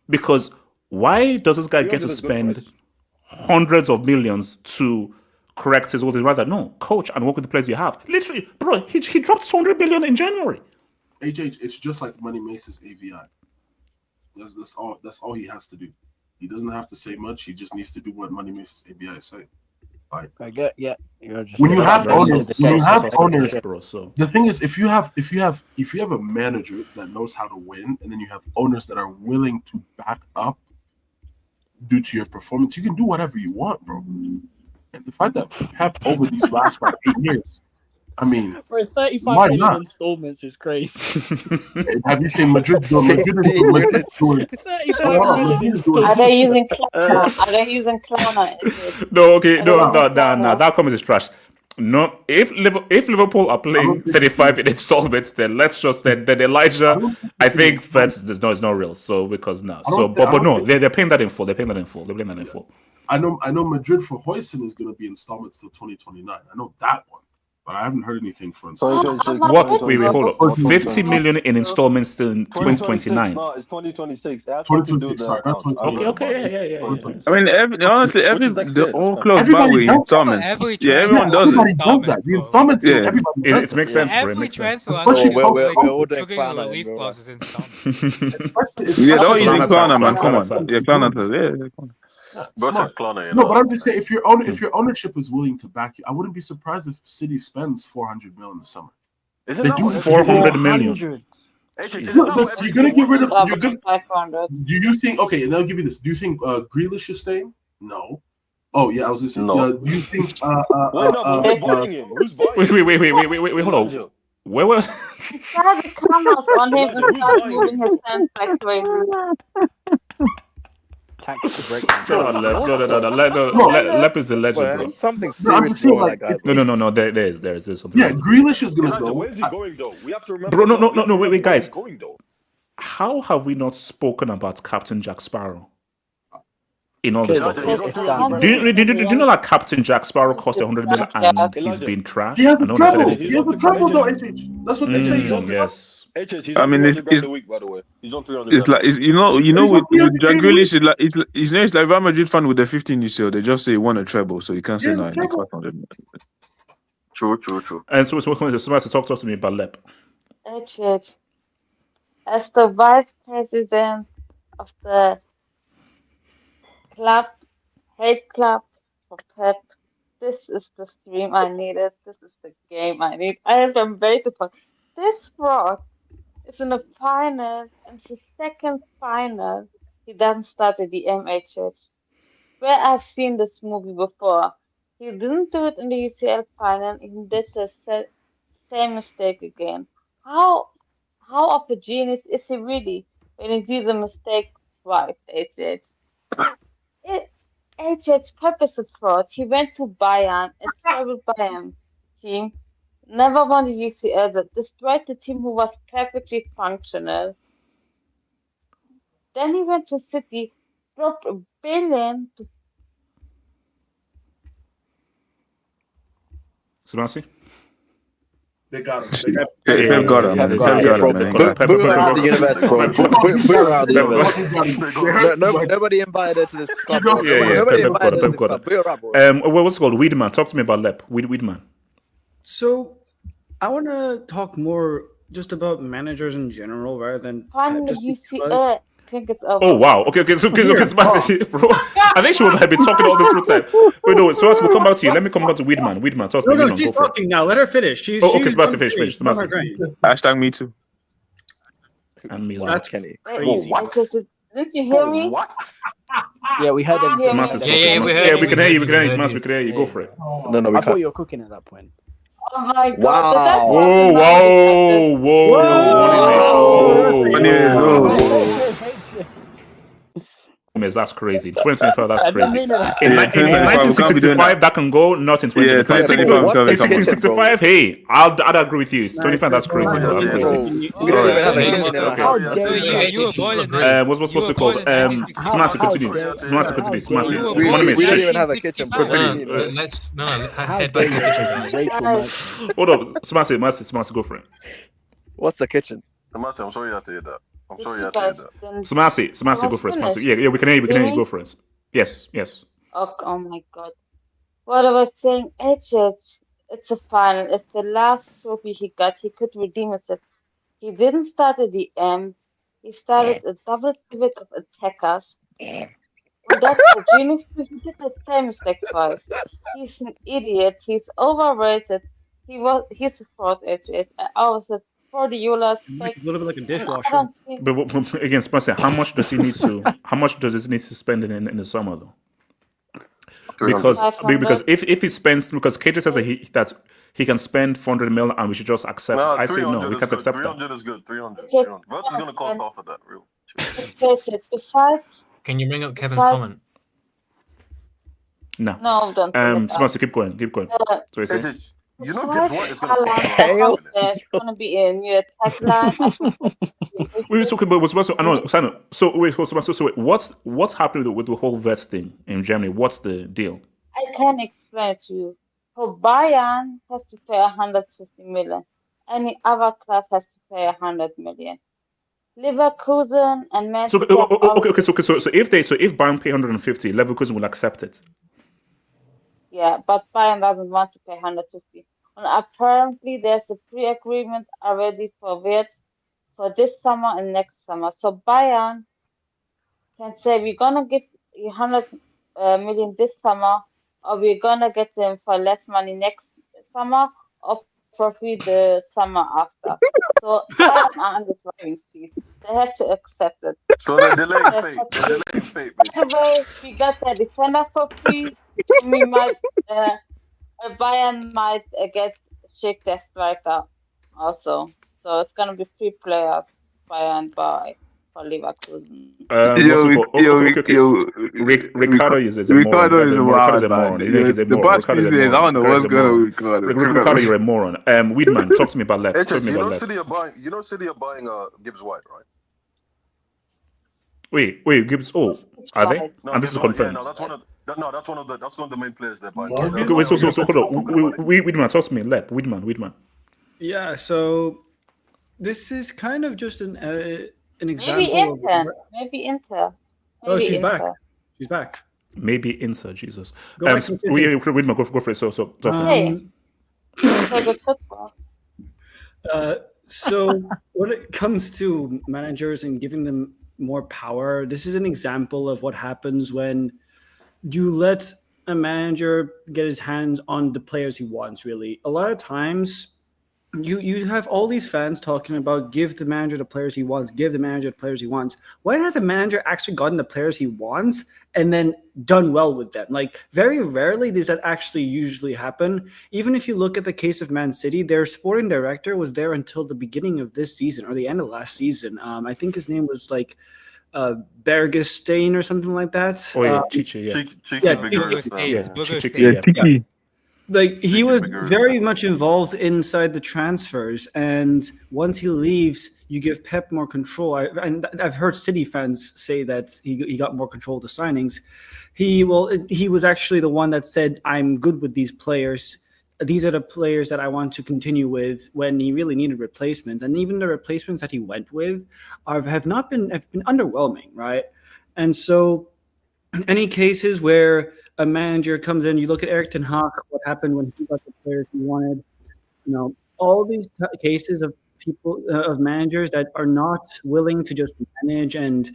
Because why does this guy get to spend hundreds of millions to correct his holding? Rather, no, coach and work with the players you have. Literally, bro, he dropped 200 billion in January. HH, it's just like Money Mace's AVI. That's all he has to do. He doesn't have to say much. He just needs to do what Money Mace's AVI is saying. Like, I get, yeah. When you have owners, bro, so the thing is, if you have a manager that knows how to win, and then you have owners that are willing to back up due to your performance, you can do whatever you want, bro. And the fact that Pep over these last 8 years, I mean, for 35 million installments is crazy. Have you seen Madrid? Are they using Klarna? Are they using Klarna? No, okay, no. That comment is trash. No, if Liverpool are playing 35 in installments, then let's just then Elijah. I think that's it's not real. So because now, but no, they're paying that in full. They're paying that in full. I know Madrid for Hoyson is going to be installments till 2029. I know that one. But I haven't heard anything for installments. What? Wait, hold on. 50 million in installments till 2029. No, it's 2026. 2026, sorry, not 2029. Okay, yeah. I mean, honestly, the whole club back with installments. Everyone does it. Everybody does that. The installments, everybody does it makes sense. Every transfer, we're all doing triggering Klarna, release bro. clauses installments. Yeah, don't use Klarna, man. Come on. Yeah, Klarna. No, but I'm just saying, if your ownership is willing to back you, I wouldn't be surprised if City spends 400 million in the summer. Isn't They that do what 400 million. You're gonna get rid of. Club You're gonna, 500. do you think? Okay, and I'll give you this. Do you think Grealish is staying? No. Oh yeah, I was gonna say. No. Do you think? Who's buying him? Who's buying him? Wait, hold on. Where was? He tried the cameras on him and started moving his hands back to him. Tactical breakdown. No. Lep is the legend, bro. Something I'm serious just saying, wrong like, with that guy. No. There is something. Yeah, Grealish is gonna Elijah, go. where's he going though? We have to remember. Bro, no, wait, guys. Going though. How have we not spoken about Captain Jack Sparrow in all this stuff? Do you know that Captain Jack Sparrow cost 100 million and he's been trashed? He has a I know they said trouble. it. He has a trouble though. That's what they say. Yes. He's I on mean, 300 grand a week, by the way. He's on 300 It's grand. like you know with Jack Grealish, it's like Real Madrid fan with the 15 you sell. They just say he won a treble, so you can't say no. True. And so somebody talk to me about Lep. HH, as the vice president of the hate club for Pep, this is the stream I needed. This is the game I need. I have been waiting for. This fraud is in the final, and it's the second final he doesn't start at the MHH. Where I've seen this movie before. He didn't do it in the UCL final, he did the same mistake again. How of a genius is he really when he did the mistake twice, HH? HH Pep is a fraud. He went to Bayern, a terrible Bayern team. Never won the UCL, that destroyed the team who was perfectly functional. Then he went to City, dropped $1 billion to. Sebastian? They got him. Pep got him. Pep got him, man. Boo around the universe, bro. Boo around the universe. Nobody invited her to this club. Bro. Nobody invited her to this club. Boo around, bro. What's it called? Weedman. Talk to me about Lep. Weedman. So, I want to talk more just about managers in general rather than Finally, just you see because- I think it's over. Oh wow. Okay. So it's massive, bro. I think she would have been talking all this through time. Wait, no. So we'll come back to you. Let me come back to Weedman. Weedman, talk to me. No, Weedman, she's go for it. talking now. Let her finish. She's Okay, she's Sebastian, done finish. Not my Sebastian. brain. Hashtag me too. And me. That's Kenny. crazy. What? Didn't you hear me? What? Yeah, we heard them. Yeah, Sebastian's yeah, talking. we heard Yeah, you, we can we hear you. heard We can hear you, you. we Sebastian, we can hear you. Go for it. No, we I thought can't. you were cooking at that point. Oh my god. Wow. Did that Whoa, whoa, Gomez, that's crazy. 2025, that's crazy. In 1965, that can go, not in 2025. 1665, hey, I'd agree with you. 25, that's crazy. Bro. That's crazy. We don't even have a kitchen in our How house. dare You were born in What's it called? Smasi, continue. Smasi, continue. Smasi. We One minute. don't Shush. even have a kitchen, bro. What do you mean, bro? Let's How head dare back to the kitchen, guys. you, Rachel? Guys, Hold up. Smasi, go for it. What's the kitchen? I'm sorry you had to hear that. I'm did sorry you you had to hear guys that. didn't- Smasi, go for it. Smasi. Yeah, we can hear you. We can hear you. Go for it. Yes. Oh my god. What I was saying, HH, it's a final. It's the last trophy he got. He could redeem it. He didn't start at the end. He started a double pivot of attackers. And that's a genius. He did the same mistake twice. He's an idiot. He's overrated. He's a fraud, HH. I was a fraudulous A fake. little bit like a And I dishwasher. don't think But again, Spencer, how much does he need to? How much does he need to spend in the summer though? Because 500. if he spends, because KJ says that he can spend 400 million and we should just accept it. I say no, we can't accept that. 300 is good. 300. Just- 300. Vert is going to cost half of that, real. let's face it, besides Can you bring up Kevin's Besides- comment? No. no, don't bring it up. Spencer, keep going. Uh, So you say? You know, besides Gibbs White is going to cost Haaland, around 5 million. there's gonna be a new attack line. I think We were talking about Spencer. I know, Sano. So wait, Spencer. So wait, what's happening with the whole Vets thing in Germany? What's the deal? I can explain it to you. For Bayern has to pay 150 million. Any other club has to pay 100 million. Leverkusen and Man So City. okay. So if Bayern pay 150, Leverkusen will accept it. Yeah, but Bayern doesn't want to pay 150. And apparently there's a pre-agreement already for Wirtz for this summer and next summer. So Bayern can say we're gonna give you 100 million this summer, or we're gonna get them for less money next summer, or for free the summer after. So Bayern are on the driving seat. They have to accept it. So they're delaying fate. They're delaying fate, basically. Anyway, we got the defender for free. We might Bayern might get shake their striker also. So it's gonna be 3 players Bayern buy for Leverkusen. Ricardo is a moron. Ricardo is a Ricardo's a moron. moron. He's a The moron. bus is I don't know what's going on with Ricardo. Ricardo, you're a moron. Weedman, talk to me about Lep. Talk to HH, me you about know Lep. City are buying Gibbs White, right? Wait, Gibbs. Oh, are they? Right. And this is confirmed. Yeah, that's one of the main players they're buying. Okay, wait, so hold on. Weedman, talk to me. Lep. Weedman. Yeah, so this is kind of just an example. Maybe Inter. Oh, she's Inter. back. She's back. Maybe insert Jesus. Go back to Weedman, go for it. So talk. Hey. So the football. So when it comes to managers and giving them more power, this is an example of what happens when you let a manager get his hands on the players he wants, really. A lot of times you have all these fans talking about give the manager the players he wants, give the manager the players he wants. When has a manager actually gotten the players he wants and then done well with them? Like, very rarely does that actually usually happen. Even if you look at the case of Man City, their sporting director was there until the beginning of this season or the end of last season. I think his name was like Bergestein or something like that. Oh yeah, Chichi, yeah. Like, he was very much involved inside the transfers, and once he leaves, you give Pep more control. I've heard City fans say that he got more control of the signings. He was actually the one that said, "I'm good with these players. these are the players that I want to continue with when he really needed replacements. And even the replacements that he went with have been underwhelming, right? And so any cases where a manager comes in, you look at Eric Ten Hag, what happened when he got the players he wanted, all these cases of people, of managers that are not willing to just manage and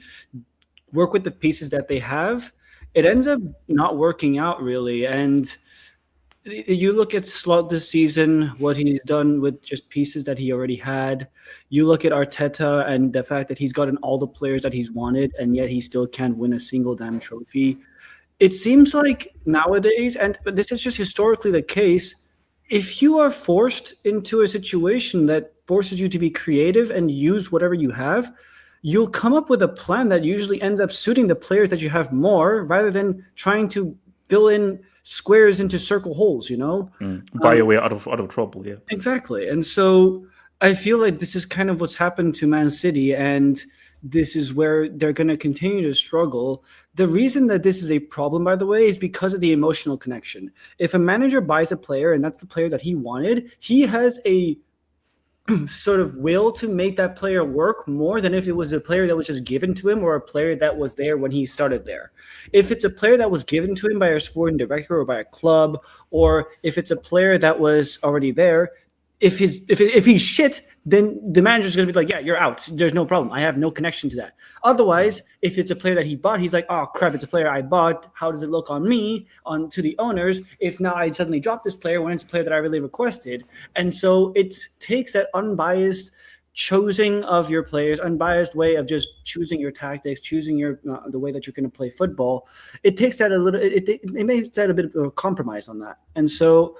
work with the pieces that they have, it ends up not working out really. And you look at Slot this season, what he's done with just pieces that he already had. You look at Arteta and the fact that he's gotten all the players that he's wanted, and yet he still can't win a single damn trophy. It seems like nowadays, and this is just historically the case, if you are forced into a situation that forces you to be creative and use whatever you have, you'll come up with a plan that usually ends up suiting the players that you have more, rather than trying to fill in squares into circle holes, Buy your way out of trouble. Yeah, exactly. And so I feel like this is kind of what's happened to Man City, and this is where they're going to continue to struggle. The reason that this is a problem, by the way, is because of the emotional connection. If a manager buys a player and that's the player that he wanted, he has a sort of will to make that player work more than if it was a player that was just given to him or a player that was there when he started there. If it's a player that was given to him by a sporting director or by a club, or if it's a player that was already there, if he's shit, then the manager's going to be like, yeah, you're out. There's no problem. I have no connection to that. Otherwise, if it's a player that he bought, he's like, oh, crap, it's a player I bought. How does it look on me, to the owners, if now I suddenly drop this player when it's a player that I really requested? And so it takes that unbiased choosing of your players, unbiased way of just choosing your tactics, choosing your the way that you're going to play football. It takes that a little. It makes that a bit of a compromise on that. And so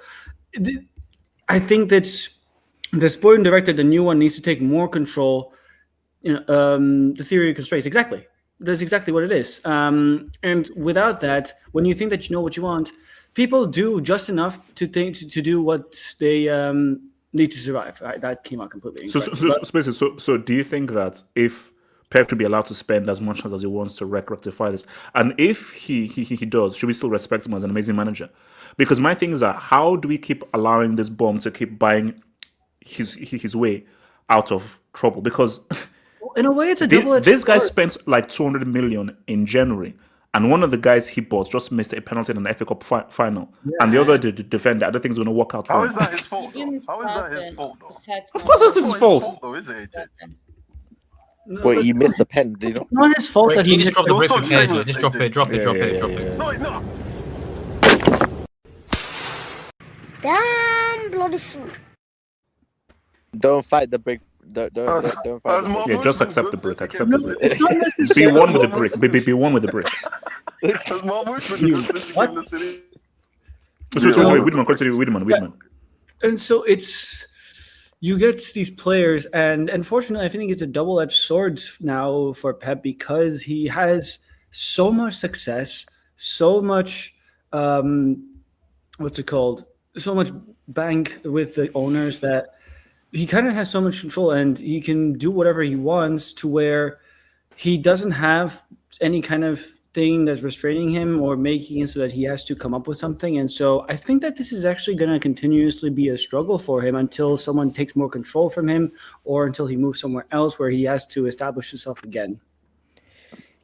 I think that the sporting director, the new one, needs to take more control. The theory of constraints. Exactly. That's exactly what it is. And without that, when you think that you know what you want, people do just enough to do what they need to survive. Right? That came out completely incorrect. So do you think that if Pep to be allowed to spend as much as he wants to rectify this, and if he does, should we still respect him as an amazing manager? Because my thing is that how do we keep allowing this bomb to keep buying his way out of trouble? Because in a way, it's a double-edged this guy sword. spent like 200 million in January, and one of the guys he bought just missed a penalty in an FA Cup final, and the other defender, I don't think is going to work out for How him. is that his fault, though? How is that his fault, though? Of course, it's his fault. Though, is it, AJ? Wait, he missed the pen, did he not? It's not his fault that He he just dropped the It was brick so from KJ. shameless, Just drop AJ. it, drop it. No. Damn bloody fool. Don't fight the brick. Don't fight the brick. Yeah, just accept the brick. Accept the brick. It's not Be necessarily one with the brick. Be one with the brick. Has Marmoush been the good city What? in the city? Sorry, Widman, continue. Widman. And so you get these players, and unfortunately, I think it's a double-edged sword now for Pep, because he has so much success, so much, so much bank with the owners, that he kind of has so much control, and he can do whatever he wants, to where he doesn't have any kind of thing that's restraining him or making it so that he has to come up with something. And so I think that this is actually going to continuously be a struggle for him until someone takes more control from him, or until he moves somewhere else where he has to establish himself again.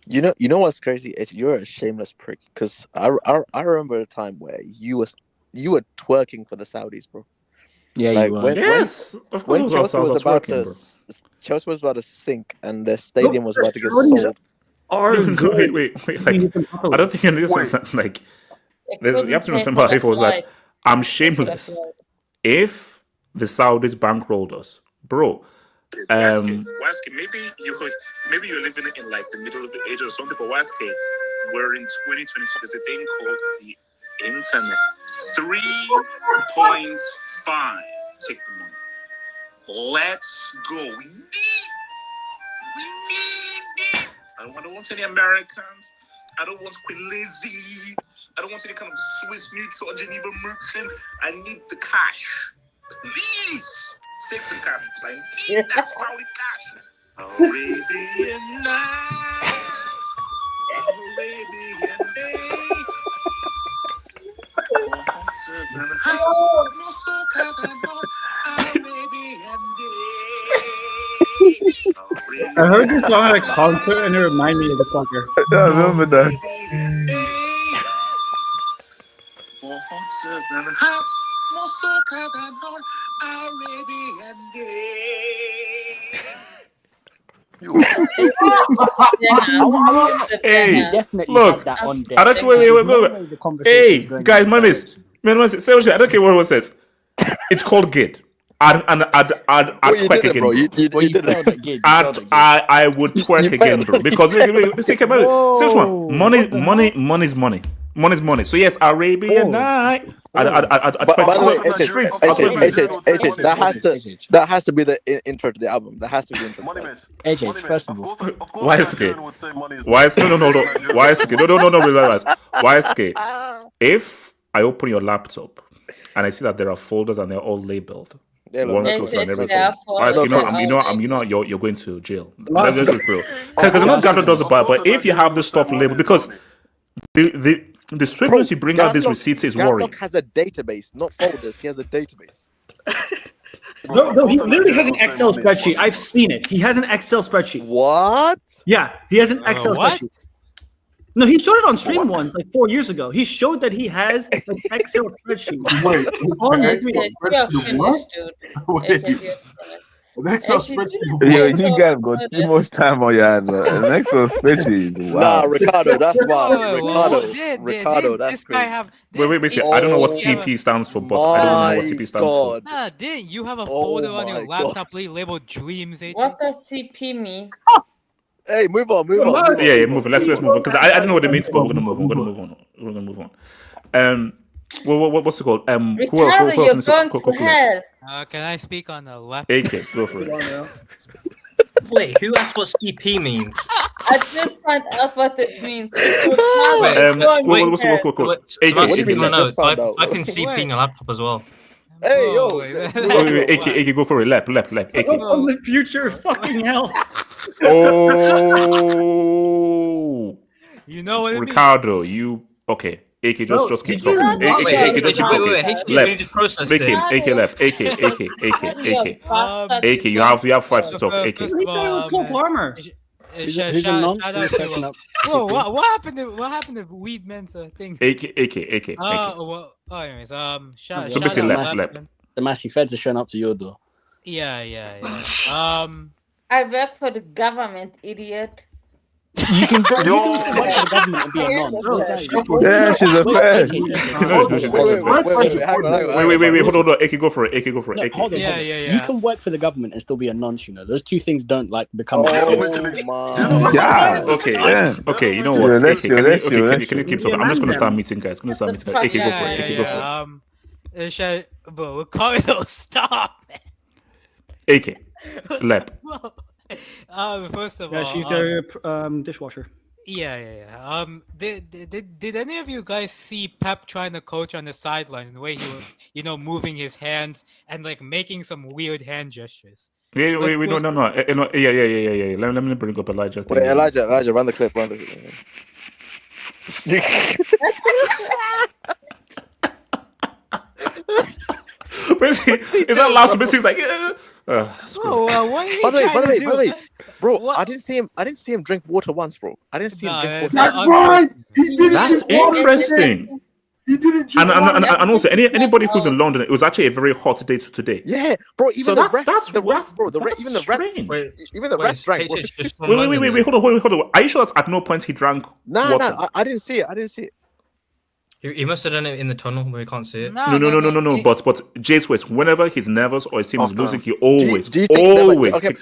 You know what's crazy? You're a shameless prick. Because I remember a time where you were twerking for the Saudis, bro. Yeah, Like, you were. when- Yes, of course. When Chelsea was about to sink and the stadium was about to get sold. Wait. Like, I don't think this was like. You have to remember if it was that. I'm shameless. If the Saudis bankrolled us, bro. Waske, maybe you're living in like the middle of the age or something, but Waske, we're in 2022. There's a thing called the internet. 3.5. Take the money. Let's go. We need it. I don't want any Americans. I don't want Queen Lizzie. I don't want any kind of Swiss neutral or Geneva merchant. I need the cash. Please take the cash. I need that Saudi cash. Arabian night. Arabian day. I heard this song at a concert and it reminded me of the fucker. I remember that. More hotter than hot, more soaker than hot, Arabian day. Hey, definitely look, had that on deck. I don't care. Wait. The conversation Hey, is going guys, in man, this direction. seriously, I don't care what everyone says. It's called gid. I'd twerk did it, again, bro. bro. You did it. I would twerk again, bro. Because serious one, money's money. Money's money. So yes, Arabian Night. By the way, that has to be the intro to the album. That has to be the intro. AJ, first of all, Why is it? Why is no? Why is it? No, relax. Why is it? If I open your laptop and I see that there are folders and they're all labeled, one source and everything. Why is it? You're going to jail. That's just real. Because I know Gather does it, but if you have this stuff labeled, because the swiftness you bring out these receipts is worrying. Gadlock has a database, not folders. He has a database. No, he literally has an Excel spreadsheet. I've seen it. He has an Excel spreadsheet. What? Yeah, he has an Excel spreadsheet. No, he showed it on stream once, like 4 years ago. He showed that he has an Excel spreadsheet. Wait, on an every- Excel spreadsheet, what? Wait, an Excel spreadsheet. Yo, you guys have got too much time on your hands. An Excel spreadsheet. Wow. Nah, Ricardo, that's why. Ricardo, that's this guy have? Wait. I don't know what CP stands for, but I don't know what CP stands for. Nah, didn't you have a folder on your laptop labeled Dreams? AJ? What does CP mean? Hey, move on. Yeah, move on. Let's move on because I don't know what it means, but we're gonna move on. We're gonna move on. What's it called? Ricardo, you're going to hell. Can I speak on the left? AK, go for it. Wait, who asked what CP means? I just found out what it means. I can CP in a laptop as well. Hey, yo. AK, go for it. Lap. AK. From the future, fucking hell. Oh. You know what it means? Ricardo, you okay? AK, just keep talking. AK, just keep talking. AK, lap. AK. AK, you have 5 to talk. AK. Whoa, what happened to Weed Men's thing? AK. Anyways, so basically lap. The massive feds are showing up to your door. Yeah. I work for the government, idiot. You can work for the government and be a non. Yeah, she's a fan. Wait, hold on. AK, go for it. Hold on. Yeah. You can work for the government and still be a non, you know. Those two things don't like become. Yeah. Okay. You know what? AK, can you keep talking? I'm just gonna start meeting guys. AK, go for it. Bro, Ricardo, stop. AK, lap. First of all, she's their dishwasher. Yeah. Did any of you guys see Pep trying to coach on the sidelines and the way he was, moving his hands and like making some weird hand gestures? Wait, no. Yeah. Let me bring up Elijah. Wait, Elijah, run the clip. Is that last bit? He's like, By the way, bro, I didn't see him drink water once, bro. I didn't see him drink water. That's right. He didn't. That's interesting. He didn't. And also, anybody who's in London, it was actually a very hot day today. Yeah, bro. Even the refs drank. Wait, hold on. Are you sure that at no point he drank water? Nah, I didn't see it. He must have done it in the tunnel where we can't see it. No. But Jade's West, whenever he's nervous or his team is losing, he always takes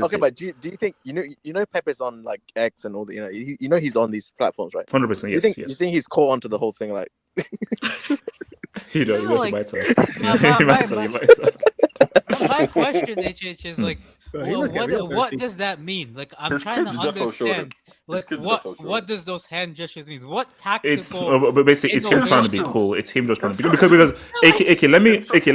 a but do you think you know Pep is on like X and all the he's on these platforms, right? 100%. Yes. You think he's caught onto the whole thing, like? He might tell. My question, HH, is like, what does that mean? Like, I'm trying to understand. Like, what does those hand gestures mean? What tactical? But basically, it's him trying to be cool. It's him just trying to be cool because AK, let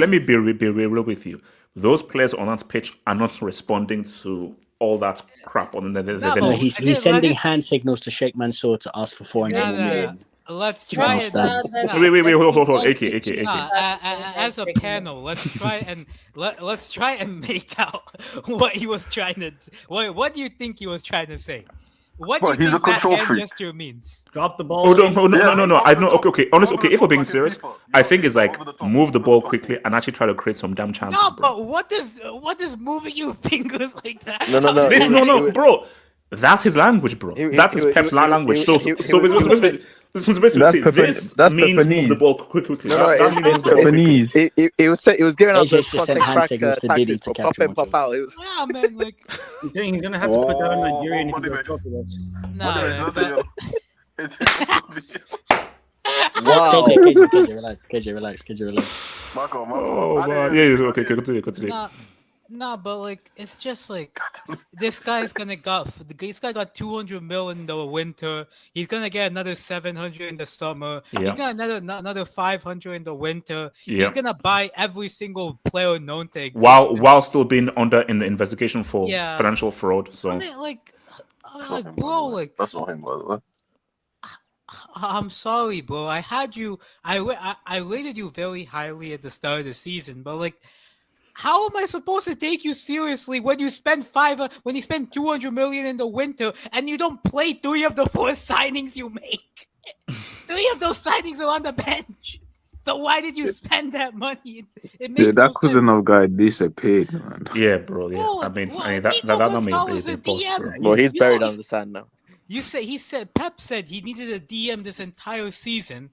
me be real with you. Those players on that pitch are not responding to all that crap on the. He's sending hand signals to Sheikh Mansour to ask for 400 million. let's try and Wait, hold on. AK. as a panel, let's try and make out what he was trying to. What do you think he was trying to say? What do you he's think a control that hand freak. gesture means? Drop the ball. No. I know. Okay. Honestly, okay. If we're being serious, I think it's like move the ball quickly and actually try to create some damn chances. No, bro. but what is moving your fingers like that? No, bro. That's his language, bro. That's his Pep's language. So basically, this means move the ball quickly. It was giving out AJ those just sent contact hand crack signals to Diddy tactics to for catch pop in, him, pop out. It was Yeah, man, like You think he's gonna have to put that on Nigerian if he goes Trophyless? nah, man. wow. KJ, relax. Marco. Oh man, yeah. Okay, continue. Nah, but like it's just like this guy got 200 mil in the winter. He's gonna get another 700 in the summer. Yeah. He's got another 500 in the winter. Yeah. He's gonna buy every single player known to exist. While still being under in the investigation for Yeah. financial fraud. So I mean, bro, like That's not him, by the way. I'm sorry, bro. I had you. I rated you very highly at the start of the season, but like, how am I supposed to take you seriously when you spend 200 million in the winter and you don't play 3 of the 4 signings you make? 3 of those signings are on the bench. So why did you spend that money? It makes that cousin of guy disappeared, man. Yeah, bro. Yeah, Bro, I mean Nico that made Gonzalez it a post, DM. bro. Well, he's buried under the sand now. Pep said he needed a DM this entire season,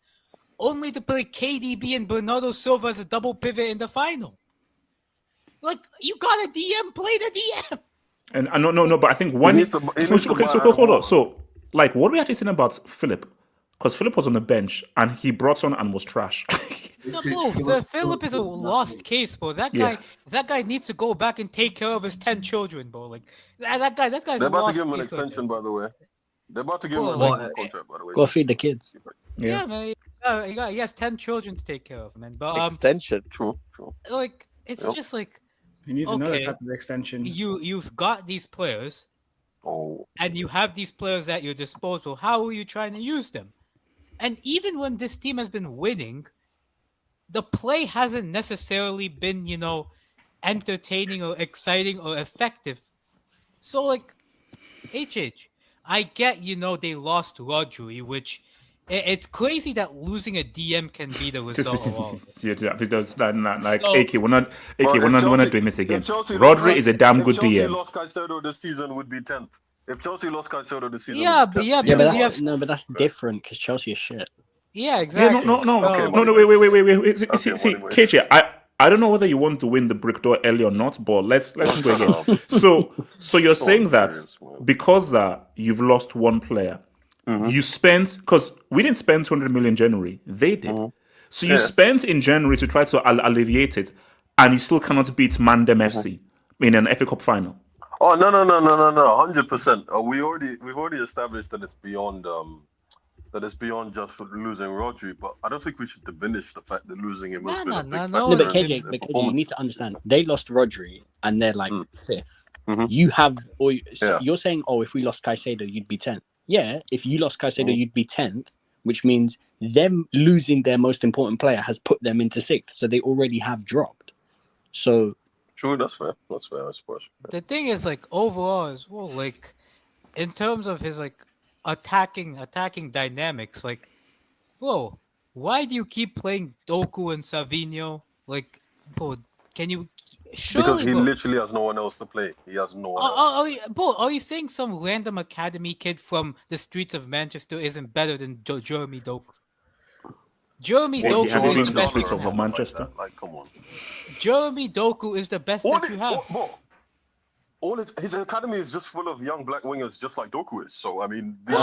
only to play KDB and Bernardo Silva as a double pivot in the final. Like, you got a DM, play the DM. And no, but I think one. needs to Okay, so hold on. So, like, what are we actually saying about Philip? Because Philip was on the bench and he brought on and was trash. No, bro, Philip is a lost case, bro. That guy needs to go back and take care of his 10 children, bro. Like that guy's They're a about to lost give him an case. extension, by the way. They're about to give him Bro, a like- contract, by the way. Go feed the kids. Yeah, man. He has 10 children to take care of, man. But Extension. True. like it's Yep. just like He needs another Okay. type of extension. you've got these players Oh, and you have these players at your disposal. How are you trying to use them? And even when this team has been winning, the play hasn't necessarily been, entertaining or exciting or effective. So, like, I get, they lost Rodri, which it's crazy that losing a DM can be the result of all of it. Like, So- AK, we're not doing this again. if Chelsea Rodri lost- is a damn if good Chelsea DM. lost Caicedo this season, would be 10th. If Chelsea lost Caicedo this season, Yeah, would be but 10th. yeah, Yeah, because but that's different because Chelsea is shit. Yeah, Yeah, exactly. no, wait. See, KJ, I don't know whether you want to win the brick door early or not, but let's go again. So you're saying that serious, man. because you've lost one player, you spent, because we didn't spend 200 million in January, they did. So you spent in January to try to alleviate it, and you still cannot beat Mandem FC in an FA Cup final. Oh no, 100%. We've already established that it's beyond just losing Rodri, but I don't think we should diminish the fact that losing him has been a big factor. No, but in KJ, the you need performance. to understand. They lost Rodri and they're like 5th. Mhm. You have, Yeah. you're saying, if we lost Caicedo, you'd be 10th. Yeah, if you lost Caicedo, you'd be 10th, which means them losing their most important player has put them into 6th. So they already have dropped. So True, that's fair, I suppose. The thing is, like, overall as well, like, in terms of his, like, attacking dynamics, like, bro, why do you keep playing Doku and Savinho? Like, bro, can you surely, Because he bro, literally has no one else to play. He has no one else. are you saying some random academy kid from the streets of Manchester isn't better than Jeremy Doku? Jeremy Yeah, Doku have you is been the to the best. streets of Manchester? Like, come on. Jeremy Doku is the best that you have. His academy is just full of young black wingers, just like Doku is. So I mean, At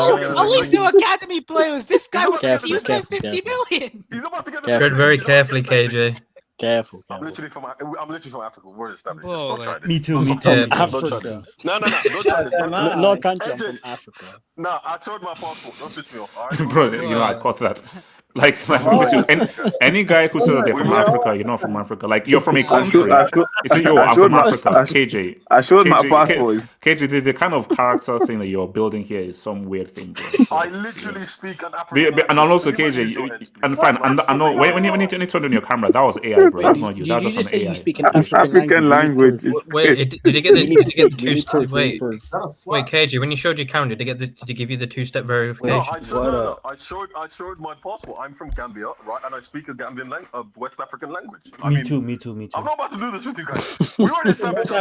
least they're academy players. This guy was Careful, used by 50 careful. million. He's about to get Careful. Tread very carefully, KJ. careful. I'm literally from Africa. We're established. Bro, Don't try like- this. Me too. Don't try this. Africa. No. Don't try this. Don't try this. No country, I'm AJ. from Africa. Nah, I told my passport. Don't piss me off. All right? Bro, I caught that. any guy who says that they're from Africa, you're not from Africa. Like you're from a country. I You say, yo, I'm from Africa. KJ. I showed my passport. KJ, the kind of character thing that you're building here is some weird thing, bro. So. I literally speak an African And also KJ, and fine, I know when you turned on your camera, that was AI, bro. That's not you. That was just an AI. You speak an African language. Wait, did you get the two-step? Wait, KJ, when you showed your camera, did he give you the two-step verification? No, I showed my passport. I'm from Gambia, right, and I speak a Gambian West African language. Me too. I'm not about to do this with you guys. We already established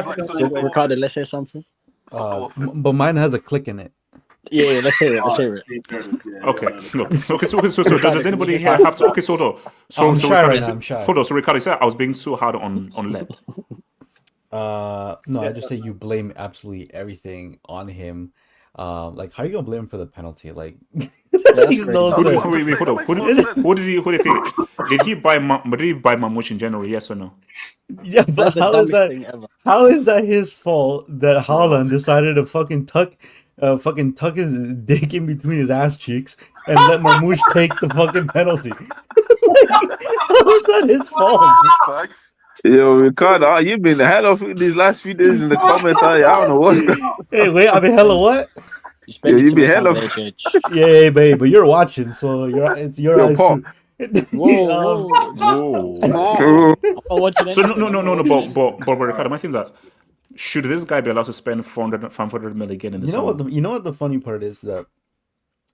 Ricardo, let's say something. But mine has a click in it. Yeah, let's hear it. Let's hear it. Okay, look. Okay, so does anybody here have to? Okay, so I'm shy Ricardo, right now. I'm shy. Hold on. So Ricardo said I was being so hard on Leb. No, I just say you blame absolutely everything on him. Like, how are you gonna blame him for the penalty? Like, he's no Wait, hold on. Who did he buy Mamouche in January? Yes or no? Yeah, but how is that? How is that his fault that Haaland decided to fucking tuck his dick in between his ass cheeks and let Mamouche take the fucking penalty? How is that his fault? Yo, Ricardo, you've been hell off these last few days in the comments. I don't know what. Hey, wait, I mean, hella what? You be hell off. Yeah, babe, but you're watching, so it's your eyes too. Whoa. So no, but Ricardo, my thing is that should this guy be allowed to spend 500 million again in the summer? You know what the funny part is that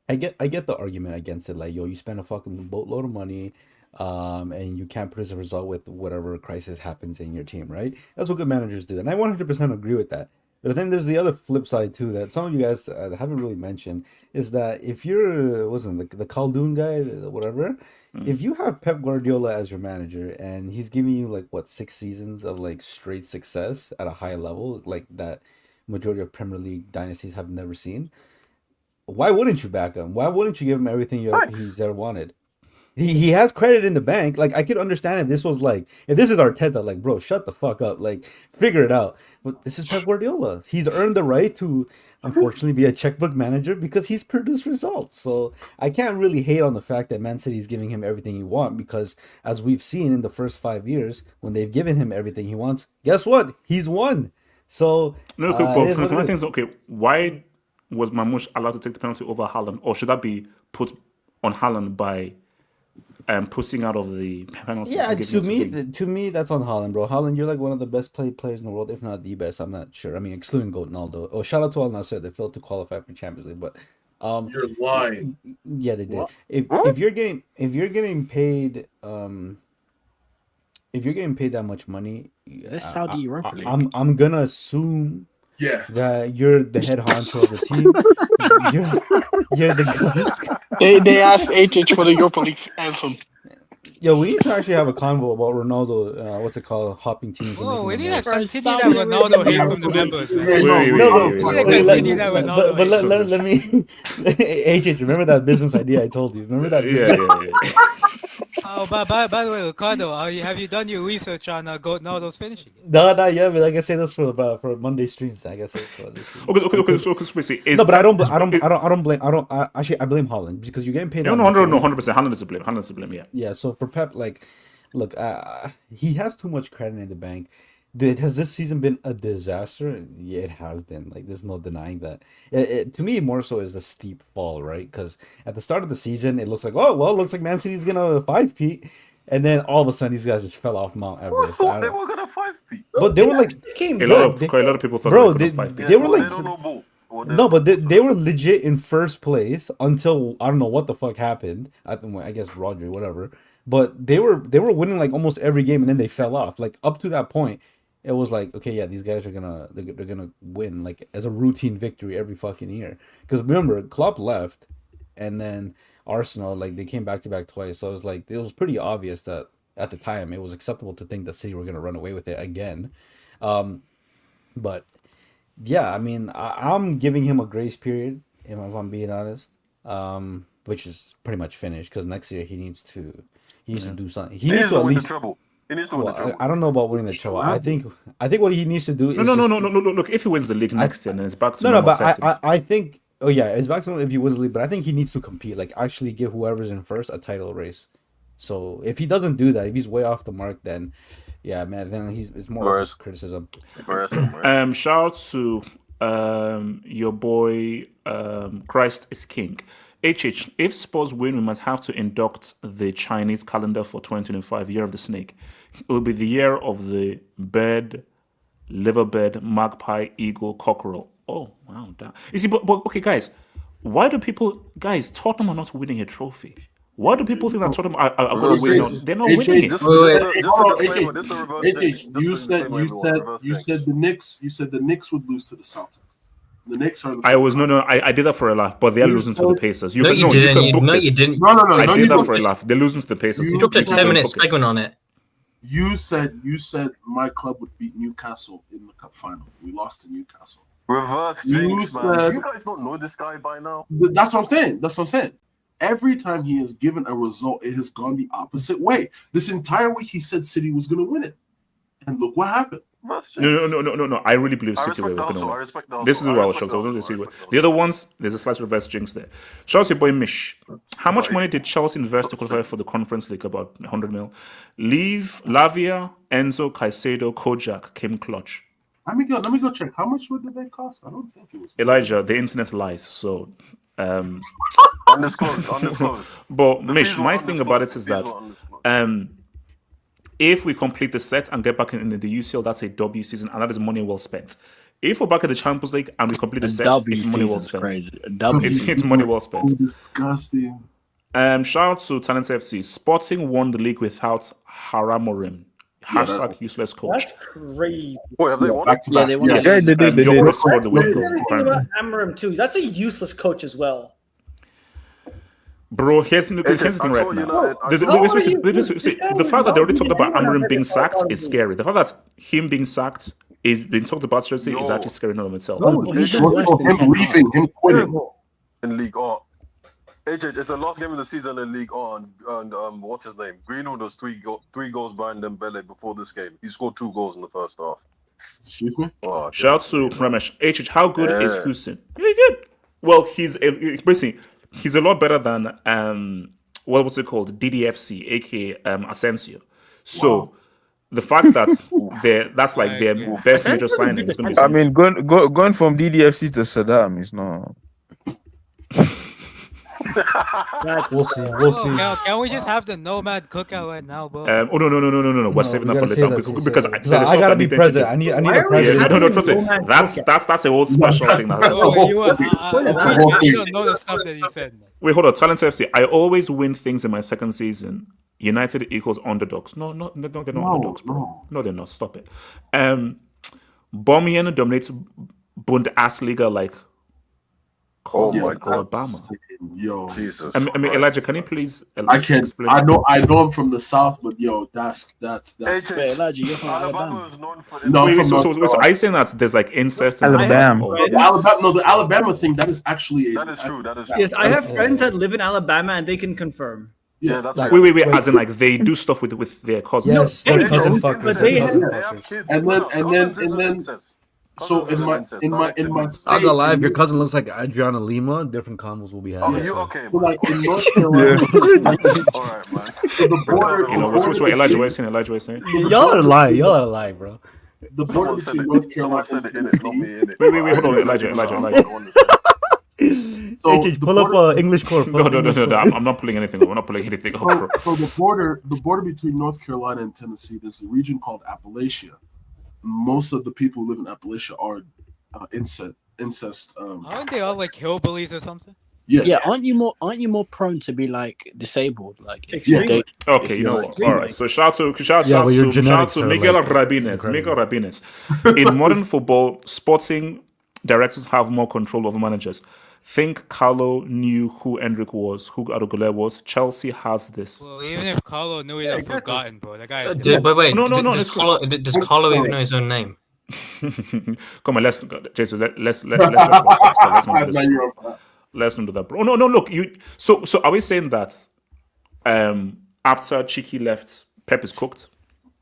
I get the argument against it. Like, yo, you spend a fucking boatload of money, and you can't produce a result with whatever crisis happens in your team, right? That's what good managers do, and I 100% agree with that. But then there's the other flip side too that some of you guys haven't really mentioned is that if you're the Khaldoon guy, whatever, if you have Pep Guardiola as your manager and he's giving you like 6 seasons of like straight success at a high level, like that majority of Premier League dynasties have never seen, why wouldn't you back him? Why wouldn't you give him everything he's ever wanted? He has credit in the bank. Like, I could understand if this was like, if this is Arteta, like, bro, shut the fuck up. Like, figure it out. But this is Pep Guardiola. He's earned the right to, unfortunately, be a checkbook manager because he's produced results. So I can't really hate on the fact that Man City is giving him everything he wants because, as we've seen in the first 5 years, when they've given him everything he wants, guess what? He's won. So, no, but my thing is, okay, why was Mamouche allowed to take the penalty over Haaland? Or should that be put on Haaland by pushing out of the penalty? Yeah, to me, that's on Haaland, bro. Haaland, you're like one of the best players in the world, if not the best. I'm not sure. I mean, excluding Ronaldo. Oh, shout out to Al Nassr. They failed to qualify for Champions League, but you're lying. Yeah, they did. If you're getting paid that much money, is this Saudi Europa League? I'm gonna assume that you're the head honcho of the team. you're the They asked HH for the Europa League anthem. Yo, we need to actually have a convo about Ronaldo. What's it called? Hopping teams. Oh, we need to continue that Ronaldo hate from the members, man. But let me. HH, remember that business idea I told you? Remember that? Yeah. Oh, by the way, Ricardo, have you done your research on Ronaldo's finishing? No, not yet. But I can say this for Monday streams. I guess. Okay. So no, but I don't blame. Actually, I blame Haaland because you're getting paid. No, 100%. Haaland is to blame. Haaland is to blame. Yeah. Yeah. So for Pep, like, look, he has too much credit in the bank. Has this season been a disaster? Yeah, it has been. Like, there's no denying that. To me, more so is a steep fall, right? Because at the start of the season, it looks like, looks like Man City's gonna 5-peat, and then all of a sudden, these guys just fell off Mount Everest. Who thought they were gonna 5-peat? But they were like, a lot of people thought they were gonna 5-peat. They were like, no, but they were legit in first place until I don't know what the fuck happened. I guess Rodri, whatever. But they were winning like almost every game, and then they fell off. Like up to that point, it was like, okay, yeah, these guys are they're gonna win like as a routine victory every fucking year. Because remember, Klopp left, and then Arsenal, like, they came back to back twice. So it was pretty obvious that at the time it was acceptable to think that City were gonna run away with it again. But yeah, I mean, I'm giving him a grace period, if I'm being honest, which is pretty much finished because next year he needs to do something. He needs to at least. He needs to win the treble. I don't know about winning the treble. I think what he needs to do is no. Look, if he wins the league next year, then it's back to but I think Oh yeah, it's back to if he wins the league, but I think he needs to compete. Like actually give whoever's in first a title race. So if he doesn't do that, if he's way off the mark, then yeah, man, then it's more of criticism. Shout out to your boy Christ is King. HH, if Spurs win, we must have to induct the Chinese calendar for 2025, Year of the Snake. It will be the year of the bird, liverbird, magpie, eagle, cockerel. Oh, wow. Damn. You see, but okay, guys, why do people, guys, Tottenham are not winning a trophy? Why do people think that Tottenham are going to win? No, they're not winning it. You said the Knicks would lose to the Celtics. The Knicks are. I did that for a laugh, but they're losing to the Pacers. You didn't. You didn't. I did that for a laugh. They're losing to the Pacers. You took a 10-minute segment on it. You said my club would beat Newcastle in the cup final. We lost to Newcastle. Reverse jinx, man. You guys don't know this guy by now. That's what I'm saying. Every time he has given a result, it has gone the opposite way. This entire week, he said City was going to win it, and look what happened. No. I really believe City were going to win. This is what I was shocked. The other ones, there's a slight reverse jinx there. Shout out to your boy Mish. How much money did Chelsea invest to qualify for the Conference League? About 100 mil. Lavia, Enzo, Caicedo, Kojak came clutch. Let me go check. How much did they cost? I don't think it was. Elijah, the internet lies. So. Undisclosed. But Mish, my thing about it is that if we complete the set and get back in the UCL, that's a W season, and that is money well spent. If we're back at the Champions League and we complete the set, it's money well spent. It's money well spent. Disgusting. Shout out to Talent FC. Sporting won the league without Haramorim. # useless coach. That's crazy. Wait, have they won? Yeah, they won. Yes. They scored the winner. Amarim too. That's a useless coach as well. Bro, here's the thing right now. The fact that they already talked about Amarim being sacked is scary. The fact that him being sacked is being talked about seriously is actually scary in and of itself. Him leaving, him quitting in League On. HH, it's the last game of the season in League On, and what's his name? Greenwood was three goals behind Dembele before this game. He scored 2 goals in the first half. Excuse me. Oh, shout out to Ramesh. HH, how good is Houston? Really good. Well, he's basically. He's a lot better than what was it called? DDFC, aka Asensio. So the fact that that's like their best major signing is going to be something. I mean, going from DDFC to Saddam is not. We'll see. Can we just have the Nomad cookout right now, bro? No. We're saving that for later because I gotta be present. I need a present. No, trust me. That's a whole special thing. You don't know the stuff that he said. Man. Wait, hold on. Talent FC. I always win things in my second season. United equals underdogs. No, they're not underdogs, bro. No, they're not. Stop it. Bomian dominates Bundesliga like. Alabama. Yo, Jesus. I mean, Elijah, can you please? I can. Explain? I know I'm from the south, but yo, that's. Elijah, you're from Alabama is known for. So are you saying that there's like incest in Alabama? The Alabama thing that is actually. That is true. Yes, I have friends that live in Alabama, and they can confirm. Yeah, that's like, wait. As in, like they do stuff with their cousins. Yes, cousin fuckers. But they have kids. And then. So in my I'll go live. Your cousin looks like Adriana Lima. Different combos will be having. Okay. So like in North Carolina, all right, man. So the border, what's Elijah was saying? Y'all are lying, bro. The border between North Carolina and Tennessee. Wait, hold on, Elijah. So pull up English court. No. I'm not pulling anything up. I'm not pulling anything up. So the border between North Carolina and Tennessee, there's a region called Appalachia. Most of the people who live in Appalachia are incest. Aren't they all like hillbillies or something? Yeah. Aren't you more prone to be like disabled? Like okay, you know what? All right. So shout out to Miguel Rabines. In modern football, sporting directors have more control over managers. Think Carlo knew who Endrick was, who Adogole was. Chelsea has this. Well, even if Carlo knew, he'd have forgotten, bro. That guy is wait. No. Does Carlo even know his own name? Come on, let's not do that, bro. No. Look, so are we saying that after Chiki left, Pep is cooked?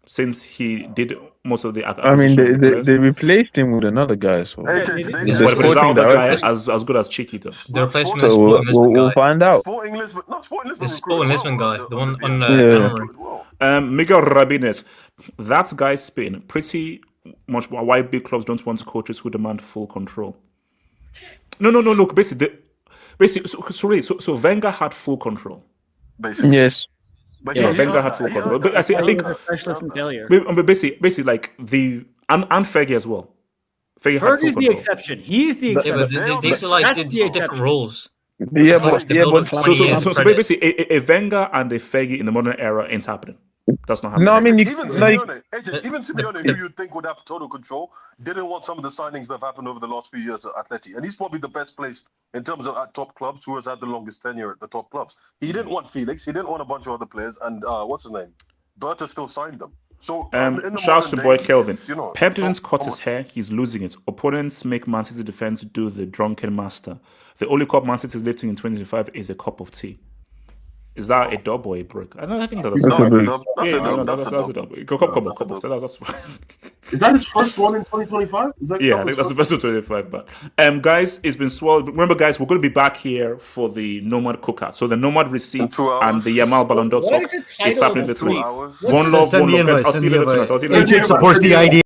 since he did most of the I mean, acquisition of the players. they replaced him with another guy. So AJ, the they- But is that sporting other guy director. as good as Chiquito? The replacement Sporting- is So Sporting Lisbon we'll guy. find out. Sporting Lisbon, no, Sporting Lisbon. The Sporting Lisbon guy, the one on Yeah. Amorim. Miguel Rabines, that guy's Spain. Pretty much why big clubs don't want coaches who demand full control. No. Look, basically, so Wenger had full control. Basically. Yes. But Yeah, he Wenger earned had that. full He control. earned But I that. think He was a specialist in failure. but basically like the and Fergie as well. Fergie had full Fergie's the control. exception. He's the Yeah, exception. but these are like That's the these different exception. rules. Yeah, Clubs but develop 20 years So of credit. basically, a Wenger and a Fergie in the modern era ain't happening. That's not happening. no, I mean, Even like, Simeone, AJ, even Simeone, who you'd think would have total control, didn't want some of the signings that have happened over the last few years at Atleti. And he's probably the best placed in terms of at top clubs, who has had the longest tenure at the top clubs. He didn't want Felix. He didn't want a bunch of other players. And what's his name? Berta still signed them. So in the Shouts to modern boy days, Kelvin. it's, you know, Pep didn't so- cut his hair. He's losing it. Opponents make Man City defense do the drunken master. The only cup Man City is lifting in 2025 is a cup of tea. Is that a dub or a brick? I think that's a No, dub. that's a dub. That's Yeah, a dub. that's a dub. Cup of tea. That's Is that his first one in 2025? Is that yeah, I think that's the first of 25. But guys, it's been swallowed. Remember, guys, we're going to be back here for the Nomad Cooker. So the Nomad receipts 2 hours. and the Yamal Ballon d'Or What talk is the is title happening of this the week. tweet? hours. One love, Send one the love, guys. invite, I'll send see you the later tonight. invite. I'll see you later. AJ supports the idea.